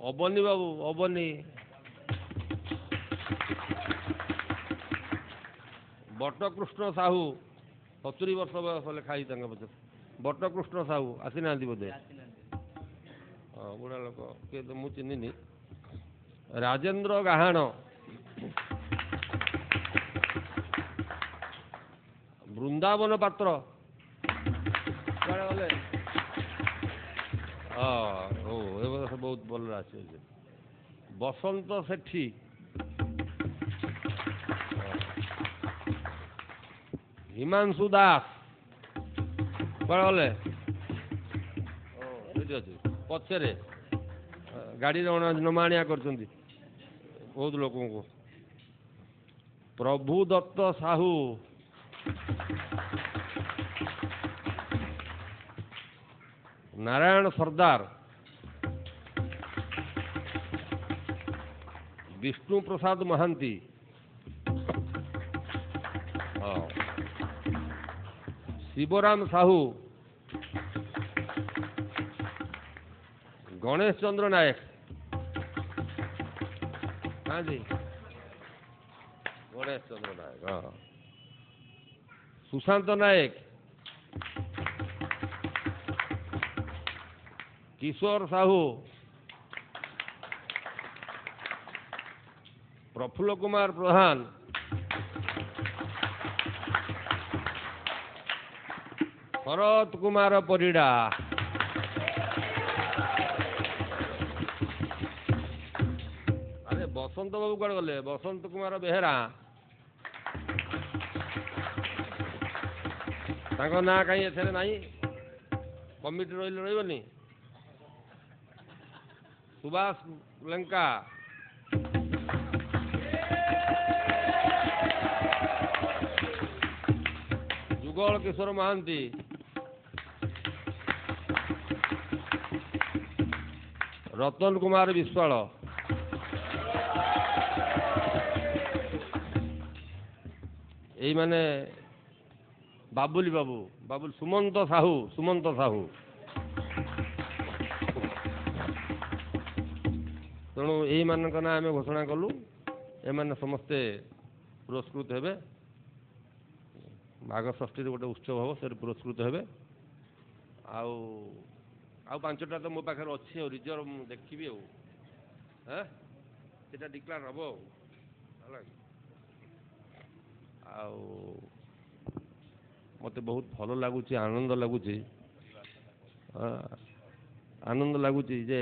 ଅବନୀ ବାବୁ। ଅବନୀ। ବଟକୃଷ୍ଣ ସାହୁ। 70 ବର୍ଷ ବୟସ ଲେଖା ହେଇଛି ତାଙ୍କ ପଛରେ। ବଟକୃଷ୍ଣ ସାହୁ ଆସିନାହାନ୍ତି ବୋଧେ? ବୁଢ଼ା ଲୋକ କିଏ ତ ମୁଁ ଚିହ୍ନିନି। ରାଜେନ୍ଦ୍ର ଗାହାଣ। ବୃନ୍ଦାବନ ପାତ୍ର କୁଆଡ଼େ ଗଲେ? ବୋଲେ ହଁ ଏ ବର୍ଷ ବହୁତ ଭଲରେ ଆସିଛି। ବସନ୍ତ ସେଠୀ ହିମାଂଶୁ ଦାସ କୁଆଡ଼େ ଗଲେ? ସେଠି ଅଛି ପଛରେ ଗାଡ଼ିରେ ନମାଣିଆ କରୁଛନ୍ତି ବହୁତ ଲୋକଙ୍କୁ। ପ୍ରଭୁ ଦତ୍ତ ସାହୁ ନାରାୟଣ ସର୍ଦ୍ଦାର ବିଷ୍ଣୁ ପ୍ରସାଦ ମହାନ୍ତି ଶିବରାମ ସାହୁ ଗଣେଶ ଚନ୍ଦ୍ର ନାୟକ ଗଣେଶ ଚନ୍ଦ୍ର ନାୟକ ସୁଶାନ୍ତ ନାୟକ କିଶୋର ସାହୁ ପ୍ରଫୁଲ୍ଲ କୁମାର ପ୍ରଧାନ ଶରତ କୁମାର ପରିଡ଼ା ଆରେ ବସନ୍ତ ବାବୁ କୁଆଡ଼େ ଗଲେ? ବସନ୍ତ କୁମାର ବେହେରା ତାଙ୍କ ନାଁ କାହିଁ ଏଥିରେ ନାହିଁ? କମିଟି ରହିଲେ ରହିବନି? ସୁଭାଷ ଲଙ୍କା ଯୁଗଳ କିଶୋର ମହାନ୍ତି ରତନ କୁମାର ବିଶ୍ୱାଳ ଏଇମାନେ ବାବୁଲି ବାବୁ ସୁମନ୍ତ ସାହୁ ତେଣୁ ଏଇମାନଙ୍କ ନାଁ ଆମେ ଘୋଷଣା କଲୁ। ଏମାନେ ସମସ୍ତେ ପୁରସ୍କୃତ ହେବେ। ମାଘ ଷଷ୍ଠୀରେ ଗୋଟେ ଉତ୍ସବ ହେବ, ସେରେ ପୁରସ୍କୃତ ହେବେ। ଆଉ 5ଟା ତ ମୋ ପାଖରେ ଅଛି ଆଉ ରିଜର୍ଭ ମୁଁ ଦେଖିବି ଆଉ ସେଟା ଡିକ୍ଲାର ହେବ ହେଲା। ଆଉ ମୋତେ ବହୁତ ଭଲ ଲାଗୁଛି, ଆନନ୍ଦ ଲାଗୁଛି ଯେ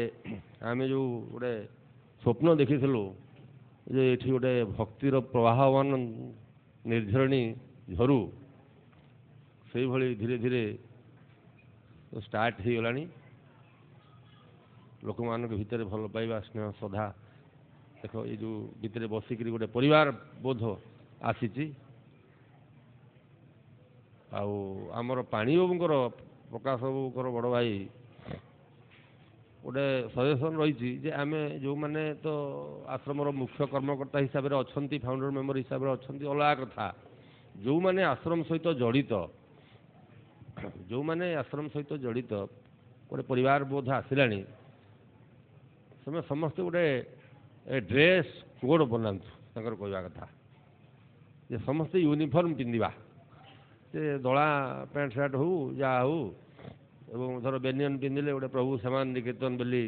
ଆମେ ଯେଉଁ ଗୋଟେ ସ୍ୱପ୍ନ ଦେଖିଥିଲୁ ଯେ ଏଠି ଗୋଟେ ଭକ୍ତିର ପ୍ରବାହମାନ ନିର୍ଝରଣୀ ଝରୁ, ସେଇଭଳି ଧୀରେ ଧୀରେ ଷ୍ଟାର୍ଟ ହେଇଗଲାଣି। ଲୋକମାନଙ୍କ ଭିତରେ ଭଲ ପାଇବା, ସ୍ନେହ, ଶ୍ରଦ୍ଧା ଦେଖ ଏଇ ଯେଉଁ ଭିତରେ ବସିକିରି ଗୋଟେ ପରିବାର ବୋଧ ଆସିଛି। ଆଉ ଆମର ପାଣି ବାବୁଙ୍କର, ପ୍ରକାଶ ବାବୁଙ୍କର ବଡ଼ ଭାଇ ଗୋଟେ ସଜେସନ୍ ରହିଛି ଯେ ଆମେ ଯେଉଁମାନେ ତ ଆଶ୍ରମର ମୁଖ୍ୟ କର୍ମକର୍ତ୍ତା ହିସାବରେ ଅଛନ୍ତି, ଫାଉଣ୍ଡର ମେମ୍ବର ହିସାବରେ ଅଛନ୍ତି ଅଲଗା କଥା, ଯେଉଁମାନେ ଆଶ୍ରମ ସହିତ ଜଡ଼ିତ ଗୋଟେ ପରିବାର ବୋଧ ଆସିଲାଣି, ସମସ୍ତେ ଗୋଟେ ଡ୍ରେସ୍ କୋଡ୍ ବନାନ୍ତୁ। ତାଙ୍କର କହିବା କଥା ଯେ ସମସ୍ତେ ୟୁନିଫର୍ମ ପିନ୍ଧିବା, ସେ ଧଳା ପ୍ୟାଣ୍ଟ ସାର୍ଟ ହଉ ଯାହା ହଉ, ଏବଂ ଧର ବେନିୟନ ପିନ୍ଧିଲେ ଗୋଟେ ପ୍ରଭୁ ସମାନ ନିକେତନ ବୋଲି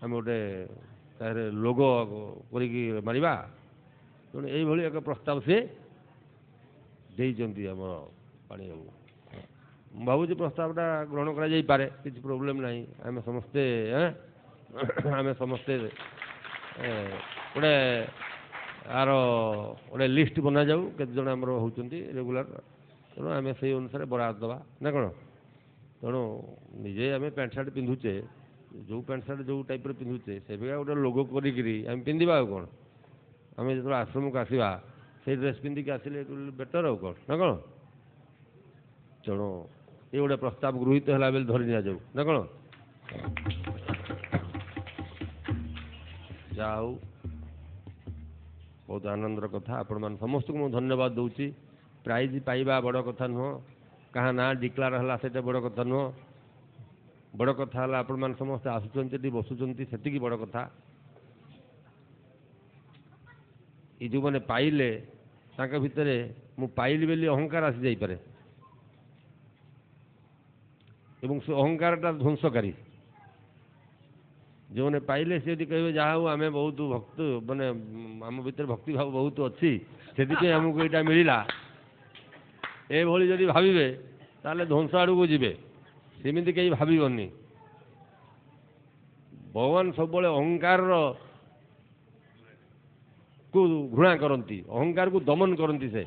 ଆମେ ଗୋଟେ ତାହେଲେ ଲୋଗୋ କରିକି ମାରିବା। ତେଣୁ ଏଇଭଳି ଏକ ପ୍ରସ୍ତାବ ସେ ଦେଇଛନ୍ତି ଆମର ପାଣି ବାବୁ। ମୁଁ ଭାବୁଛି ପ୍ରସ୍ତାବଟା ଗ୍ରହଣ କରାଯାଇପାରେ, କିଛି ପ୍ରୋବ୍ଲେମ୍ ନାହିଁ। ଆମେ ସମସ୍ତେ ଗୋଟେ ଆର ଗୋଟେ ଲିଷ୍ଟ ବନାଯାଉ କେତେ ଜଣ ଆମର ହେଉଛନ୍ତି ରେଗୁଲାର, ତେଣୁ ଆମେ ସେଇ ଅନୁସାରେ ବରାଦ ଦେବା ନା କ'ଣ? ତେଣୁ ନିଜେ ଆମେ ପ୍ୟାଣ୍ଟ ସାର୍ଟ ପିନ୍ଧୁଛେ, ଯେଉଁ ପ୍ୟାଣ୍ଟ ସାର୍ଟ ଯେଉଁ ଟାଇପ୍ର ପିନ୍ଧୁଛେ ସେବେକା ଗୋଟେ ଲୋଗୋ କରିକିରି ଆମେ ପିନ୍ଧିବା। ଆଉ କ'ଣ, ଆମେ ଯେତେବେଳେ ଆଶ୍ରମକୁ ଆସିବା ସେଇ ଡ୍ରେସ୍ ପିନ୍ଧିକି ଆସିଲେ ବେଟର୍ ଆଉ କ'ଣ ନା କ'ଣ? ତେଣୁ ଏ ଗୋଟେ ପ୍ରସ୍ତାବ ଗୃହୀତ ହେଲା ବୋଲି ଧରି ନିଆଯାଉ ନା କ'ଣ? ଯାହା ହଉ, ବହୁତ ଆନନ୍ଦର କଥା। ଆପଣମାନେ ସମସ୍ତଙ୍କୁ ମୁଁ ଧନ୍ୟବାଦ ଦେଉଛି। ପ୍ରାଇଜ୍ ପାଇବା ବଡ଼ କଥା ନୁହଁ, କାହା ନାଁ ଡିକ୍ଲାର ହେଲା ସେଇଟା ବଡ଼ କଥା ନୁହଁ। ବଡ଼ କଥା ହେଲା ଆପଣମାନେ ସମସ୍ତେ ଆସୁଛନ୍ତି, ଏଠି ବସୁଛନ୍ତି, ସେତିକି ବଡ଼ କଥା। ଏ ଯେଉଁମାନେ ପାଇଲେ ତାଙ୍କ ଭିତରେ ମୁଁ ପାଇଲି ବୋଲି ଅହଙ୍କାର ଆସିଯାଇପାରେ, ଏବଂ ସେ ଅହଙ୍କାରଟା ଧ୍ୱଂସକାରୀ। ଯେଉଁମାନେ ପାଇଲେ ସେ ଯଦି କହିବେ ଯାହା ହଉ ଆମେ ବହୁତ ଭକ୍ତ, ମାନେ ଆମ ଭିତରେ ଭକ୍ତିଭାବ ବହୁତ ଅଛି, ସେଥିପାଇଁ ଆମକୁ ଏଇଟା ମିଳିଲା, ଏଭଳି ଯଦି ଭାବିବେ ତାହେଲେ ଧ୍ୱଂସ ଆଡ଼କୁ ଯିବେ। ସେମିତି କେହି ଭାବିବନି। ଭଗବାନ ସବୁବେଳେ ଅହଙ୍କାରର କୁ ଘୃଣା କରନ୍ତି, ଅହଙ୍କାରକୁ ଦମନ କରନ୍ତି। ସେ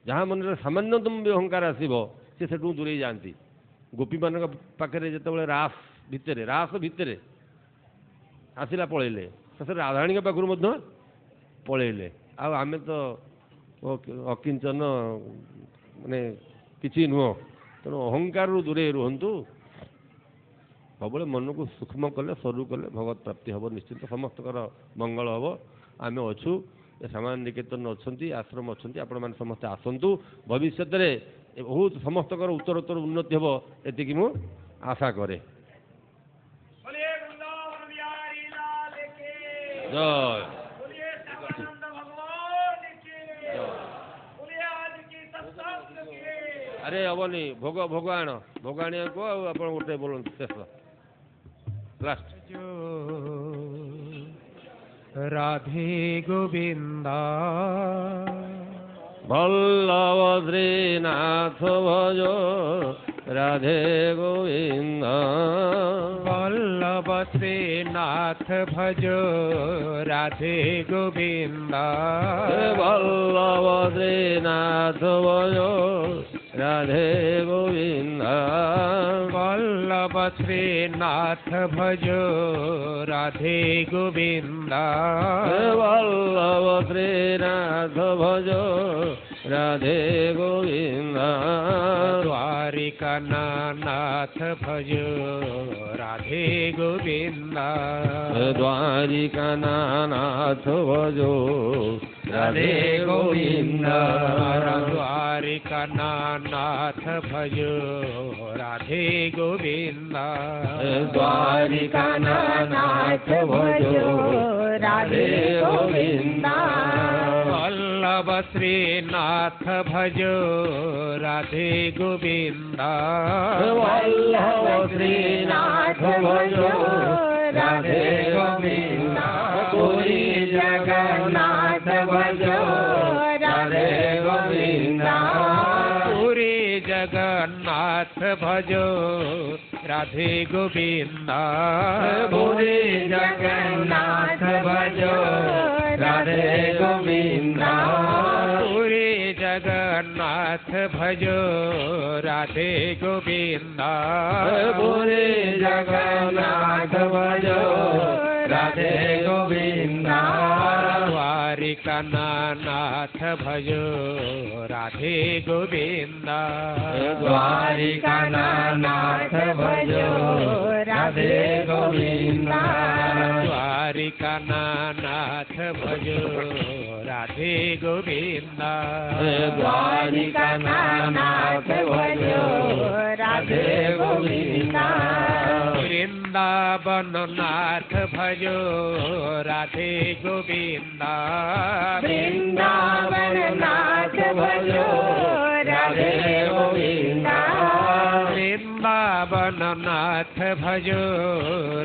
ଯାହା ମନରେ ସାମାନ୍ୟତମ ବି ଅହଙ୍କାର ଆସିବ ସେ ସେଠୁ ଦୂରେଇ ଯାଆନ୍ତି। ଗୋପୀମାନଙ୍କ ପାଖରେ ଯେତେବେଳେ ରାସ ଭିତରେ ଆସିଲା ପଳେଇଲେ, ଶେଷରେ ରାଧାରାଣୀଙ୍କ ପାଖରୁ ମଧ୍ୟ ପଳେଇଲେ। ଆଉ ଆମେ ତ ଅକିଞ୍ଚନ ମାନେ କିଛି ନୁହଁ। ତେଣୁ ଅହଙ୍କାରରୁ ଦୂରେଇ ରୁହନ୍ତୁ। ସବୁବେଳେ ମନକୁ ସୂକ୍ଷ୍ମ କଲେ, ସରୁ କଲେ ଭଗବତ ପ୍ରାପ୍ତି ହେବ ନିଶ୍ଚିତ। ସମସ୍ତଙ୍କର ମଙ୍ଗଳ ହେବ। ଆମେ ଅଛୁ, ଏ ସାମାନ୍ୟ ନିକେତନ ଅଛନ୍ତି, ଆଶ୍ରମ ଅଛନ୍ତି, ଆପଣମାନେ ସମସ୍ତେ ଆସନ୍ତୁ। ଭବିଷ୍ୟତରେ ବହୁତ ସମସ୍ତଙ୍କର ଉତ୍ତରୋତ୍ତର ଉନ୍ନତି ହେବ, ଏତିକି ମୁଁ ଆଶା କରେ। ଜୟ ଆରେ ହବନି, ଭୋଗ ଆଣ, ଭୋଗ ଆଣିବାକୁ ଆଉ ଆପଣ ଗୋଟେ ବୋଲନ୍ତୁ ଶେଷ ଲାଷ୍ଟ। রাধে গোবিন্দা বল্লভ শ্রীনাথ ভজ রাধে গোবিন্দ বল্লভ শ্রীনাথ ভজ রাধে গোবিন্দা বল্লভ শ্রীনাথ ভজ রাধে গোবিন্দ বল্লভ শ্রীনাথ ভজ রাধে গোবিন্দা বল্লভ শ্রীনাথ ভজ রাধে গোবিন্দ দ্বারিকা নাথ ভজ রাধে গোবিন্দা দ্বারিকা নাথ ভজ রাধে গোবিন্দ দ্বারিকা নাথ ভজ রাধে গোবিন্দা দ্বারিকা নাথ ভজ রাধে গোবিন্দা বল্লভ শ্রীনাথ ভজ রাধে গোবিন্দা বল্লভ শ্রীনাথ ভজ রাধে গোবিন্দ পুরী জগন্নাথ ভজ রাধে গোবিন্দ পুরী জগন্নাথ ভজ রাধে গোবিন্দা পুরী জগন্নাথ ভজ রাধে গোবিন্দ পুরী জগন্নাথ ভজ রাধে গোবিন্দা পুরী জগন্নাথ ভজ রাধে গোবিন্দ দ্বারিকা নাথ ভজ রাধে গোবিন্দা দ্বারিকা নাথ ভজ রাধে গোবিন্দ দ্বারিকা নাথ ভজ রাধে গোবিন্দা দ্বারিকা নাথ ভজ রাধে গোবিন্দ বৃন্দাবন নাথ ভজ রাধে গোবিন্দা বৃন্দাবন নাথ ভজ রাধে গোবিন্দ বৃন্দাবন নাথ ভজ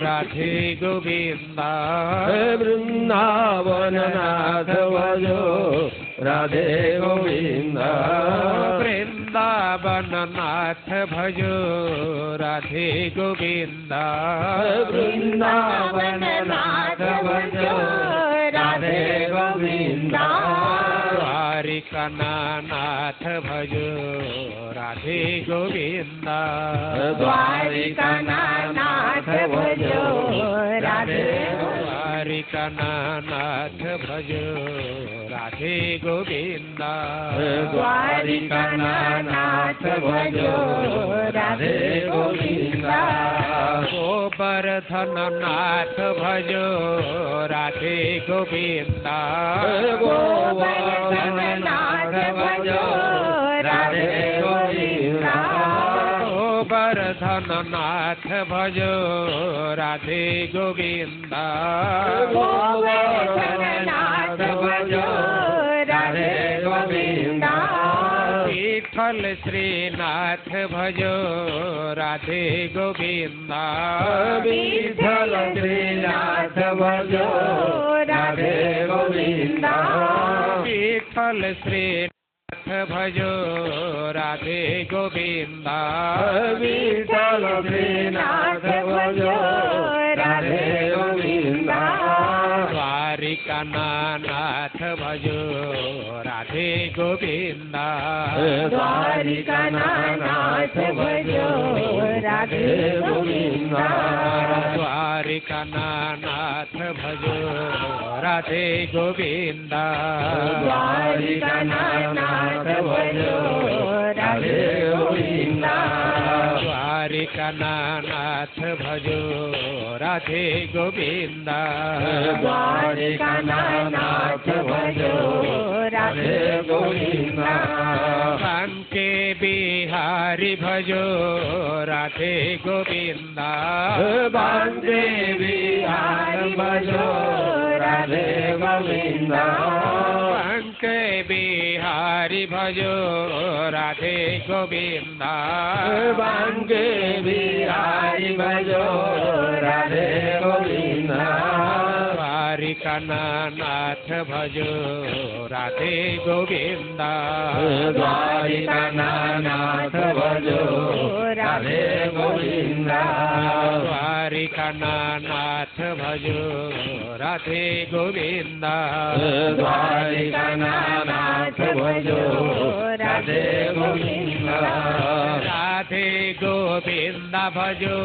রাধে গোবিন্দা বৃন্দাবন নাথ ভজ রাধে গোবিন্দ বৃন্দাবন নাথ ভজ রাধে গোবিন্দা বৃন্দাবন নাথ ভজ রাধে গোবিন্দ দ্বারিকা নাথ ভজ রাধে গোবিন্দা দ্বারিকা নাথ ভজ রাধে দ্বারিকা নাথ ভজ রাধে গোবিন্দা দ্বারিকা নাথ ভজ রাধে গোবিন্দ গোবর্ধন নাথ ভজ রাধে গোবিন্দা গোবর্ধন নাথ ভজ রাধে গোবিন্দ গোবর্ধন নাথ ভজ রাধে গোবিন্দা গোবর্ধন নাথ ভজ রাধে গোবিন্দ বিঠল শ্রীনাথ ভজ রাধে গোবিন্দা বিঠল শ্রীনাথ ভজ রাধে গোবিন্দ বিঠল শ্রীনাথ नाथ भजो राधे गोविंद विठल श्रीनाथ भजो राधे गोविंद द्वारिका नाथ भजो राधे गोविंद द्वारिका नाथ भजो राधे गोविंद द्वारिका नाथ भजो राधे गोविंद द्वारिका नाथ भजो राधे गोविंद द्वारिका नाथ भजो राधे गोविंद द्वारिका नाथ भजो राधे गोविंद बांके बिहारी भजो राधे गोविंद बांके बिहारी भजो राधे गोविंद बांके बिहारी भजो राधे गोविंद बांके बिहारी भजो राधे गोविंद द्वारिका नाथ भजो राधे गोविंद द्वारिका नाथ भजो राधे गोविंद द्वारिका नाथ भजो राधे गोविंद द्वारिका नाथ भजो राधे गोविंद राधे गोविंद भजो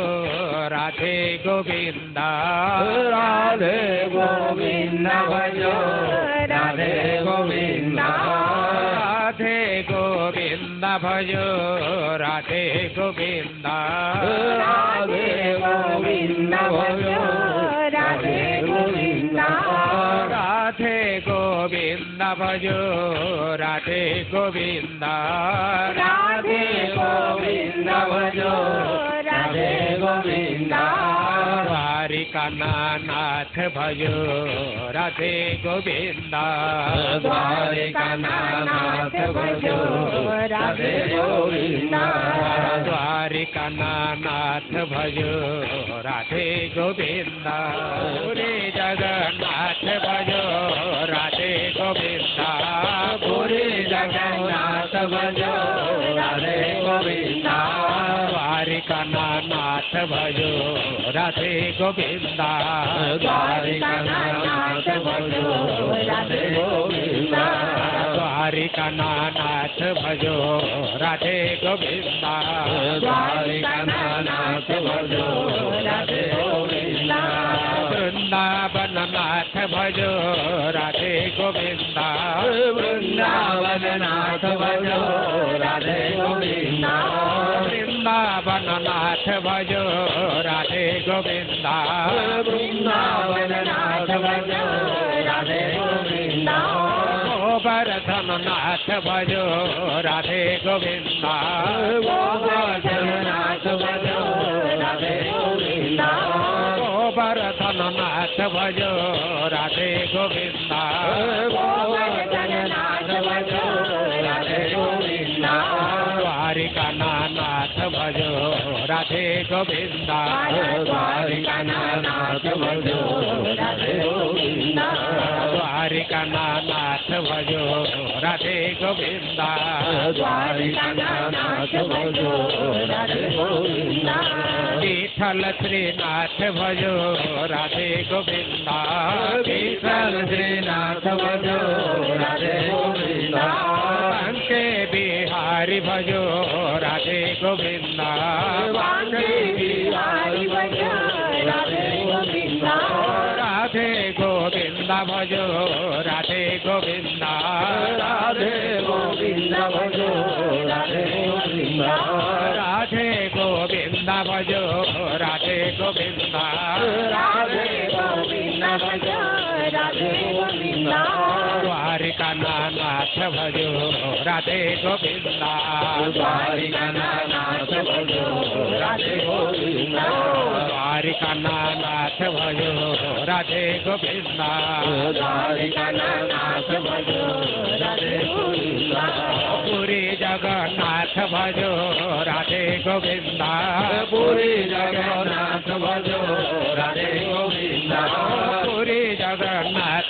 राधे गोविंद राधे गोविंद भजो राधे गोविंद राधे गोविंद भजो राधे गोविंद राधे गोविंद भजो राधे गोविंद राधे गोविंद भजो राधे गोविंद राधे गोविंद भजो राधे गोविंद द्वारिका नाथ भजो राधे गोविंद द्वारिका नाथ भजो राधे गोविंद द्वारिका नाथ भजो राधे गोविंद पुरी जगन्नाथ भजो राधे गोविंद पुरी जगन्नाथ भजो राधे गोविंद द्वारिका नाथ भजो राधे गोविंद द्वारिका नाथ भजो राधे गोविंद द्वारिका नाथ भजो राधे गोविंद द्वारिका नाथ भजो राधे गोविंद वृंदावन नाथ भजो राधे गोविंद वृंदावन नाथ भजो राधे गोविंद वृंदावन नाथ भजो राधे गोविंद वृंदावन नाथ भजो राधे गोविंद गोवर्धन नाथ भजो राधे गोविंद गोवर्धन नाथ भजो राधे गोविंद गोवर्धन नाथ भजो राधे गोविंद गोवर्धन नाथ भजो राधे गोविंद द्वारिका नाथ भजो राधे गोविंद द्वारिका नाथ भजो राधे गोविंद द्वारिका नाथ भजो राधे गोविंद द्वारिका नाथ भजो राधे गोविंद विठल श्रीनाथ भजो राधे गोविंद विठल श्रीनाथ भजो राधे गोविंद बांके बिहारी भजो राधे गोविंद बांके बिहारी भजो राधे गोविंद राधे गोविंद भजो राधे गोविंद राधे गोविंद भजो राधे गोविंद राधे गोविंद भजो राधे गोविंद राधे गोविंद भजो राधे गोविंद द्वारिका नाथ भजो राधे गोविंद द्वारिका नाथ भजो राधे गोविंद द्वारिका नाथ भजो राधे गोविंद द्वारिका नाथ भजो राधे गोविंद पुरी जगन्नाथ भजो राधे गोविंद पुरी जगन्नाथ भजो राधे गोविंद पुरी जगन्नाथ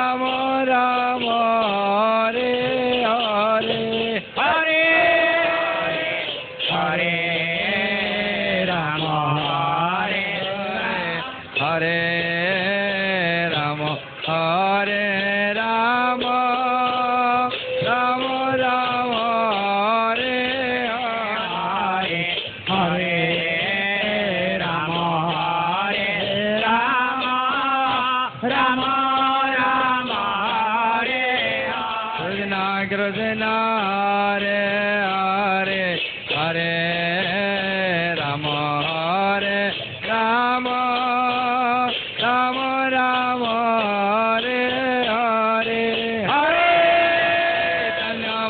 कृष्ण हरे हरे हरे राम हरे राम राम राम हरे हरे हरे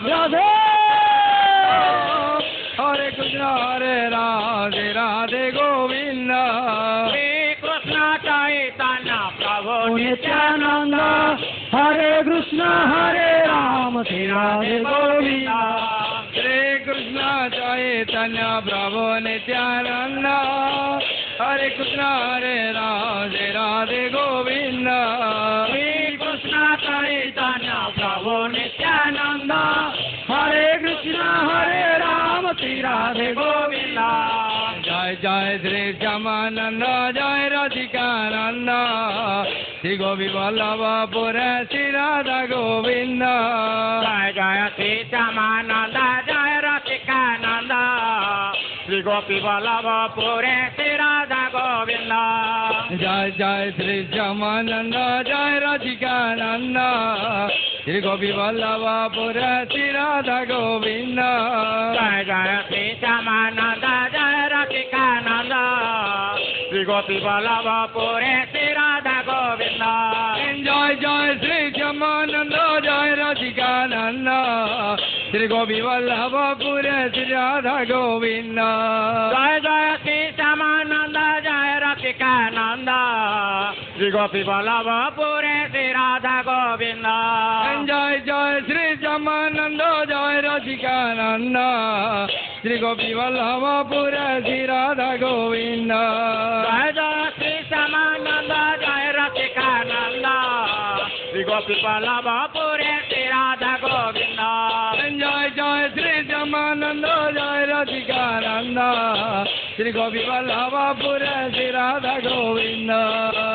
राधे हरे कृष्ण हरे राधे राधे गोविंद श्री कृष्ण चैतन्य प्रभु नित्यानंद हरे कृष्ण हरे राम श्री राधे गोविंद श्री कृष्ण चैतन्य प्रभु नित्यानंद हरे कृष्ण हरे राधे राधे गोविंद श्री कृष्ण चैतन्य प्रभु नित्यानंद हरे कृष्ण हरे राम श्री राधे गोविंद जय जय श्री श्यामानंद जय राधिकानंद श्री गोपी वल्लभ पुरे श्री राधा गोविंद जय जय श्री श्यामानंद जय रसिकानंद श्री गोपी वल्लभ पुरे श्री राधा गोविंद जय जय श्री श्यामानंद जय राधिकानंद श्री गोपी वल्लभ पुरे श्री राधा गोविंद जय जय श्री श्यामानंद जय रसिकानंद श्री गोपी वल्लभ पुरे श्री राधा गोविंद जय जय श्री श्यामानंद जय राधिकानंद श्री गोपी वल्लभ पुरे श्री राधा गोविंद जय जय श्री श्यामानंद जय रसिकानंद श्री गोपी वल्लभ पुरे श्री राधा गोविंद जय जय श्री श्यामानंद जय राधिकानंद श्री गोपी वल्लभ पुरे श्री राधा गोविंद जय जय श्री श्यामानंद जय रसिकानंद श्री गोपी वल्लभ पुरे श्री राधा गोविंद जय जय श्री श्यामानंद जय राधिकानंद श्री गोपी वल्लभ पुरे श्री राधा गोविंद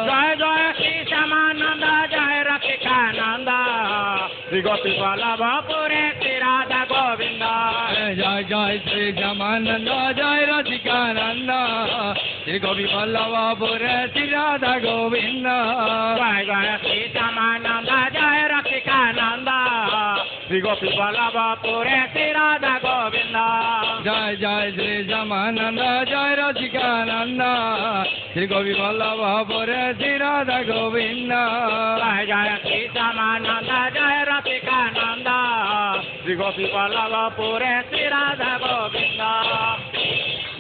जय जय श्री श्यामानंद जय रसिकानंद श्री गोपी वल्लभ पुरे श्री राधा गोविंद जय जय श्री श्यामानंद जय राधिकानंद श्री गोपी वल्लभ पुरे श्री राधा गोविंद जय जय श्री श्यामानंद जय रसिकानंद श्री गोपी वल्लभ पुरे श्री राधा गोविंद जय जय श्री श्यामानंद जय राधिकानंद श्री गोपी वल्लभ पुरे श्री राधा गोविंद जय जय श्री श्यामानंद जय रसिकानंद श्री गोपी वल्लभ पुरे श्री राधा गोविंद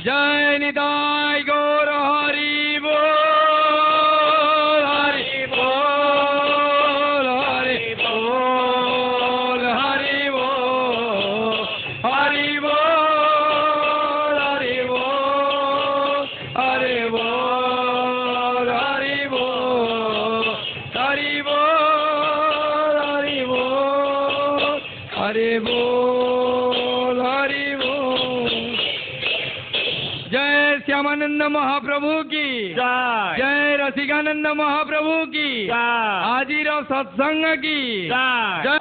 जय निताय गौर हरि बोल हरि बोल हरि बोल हरि बोल हरि बोल हरि बोल हरि बोल हरि बोल हरि बोल हरि बोल हरि बोल हरि बोल जय श्यामानंद महाप्रभु की जय जय रसिकानंद महाप्रभु की जय हाजिर सत्संग की जय जय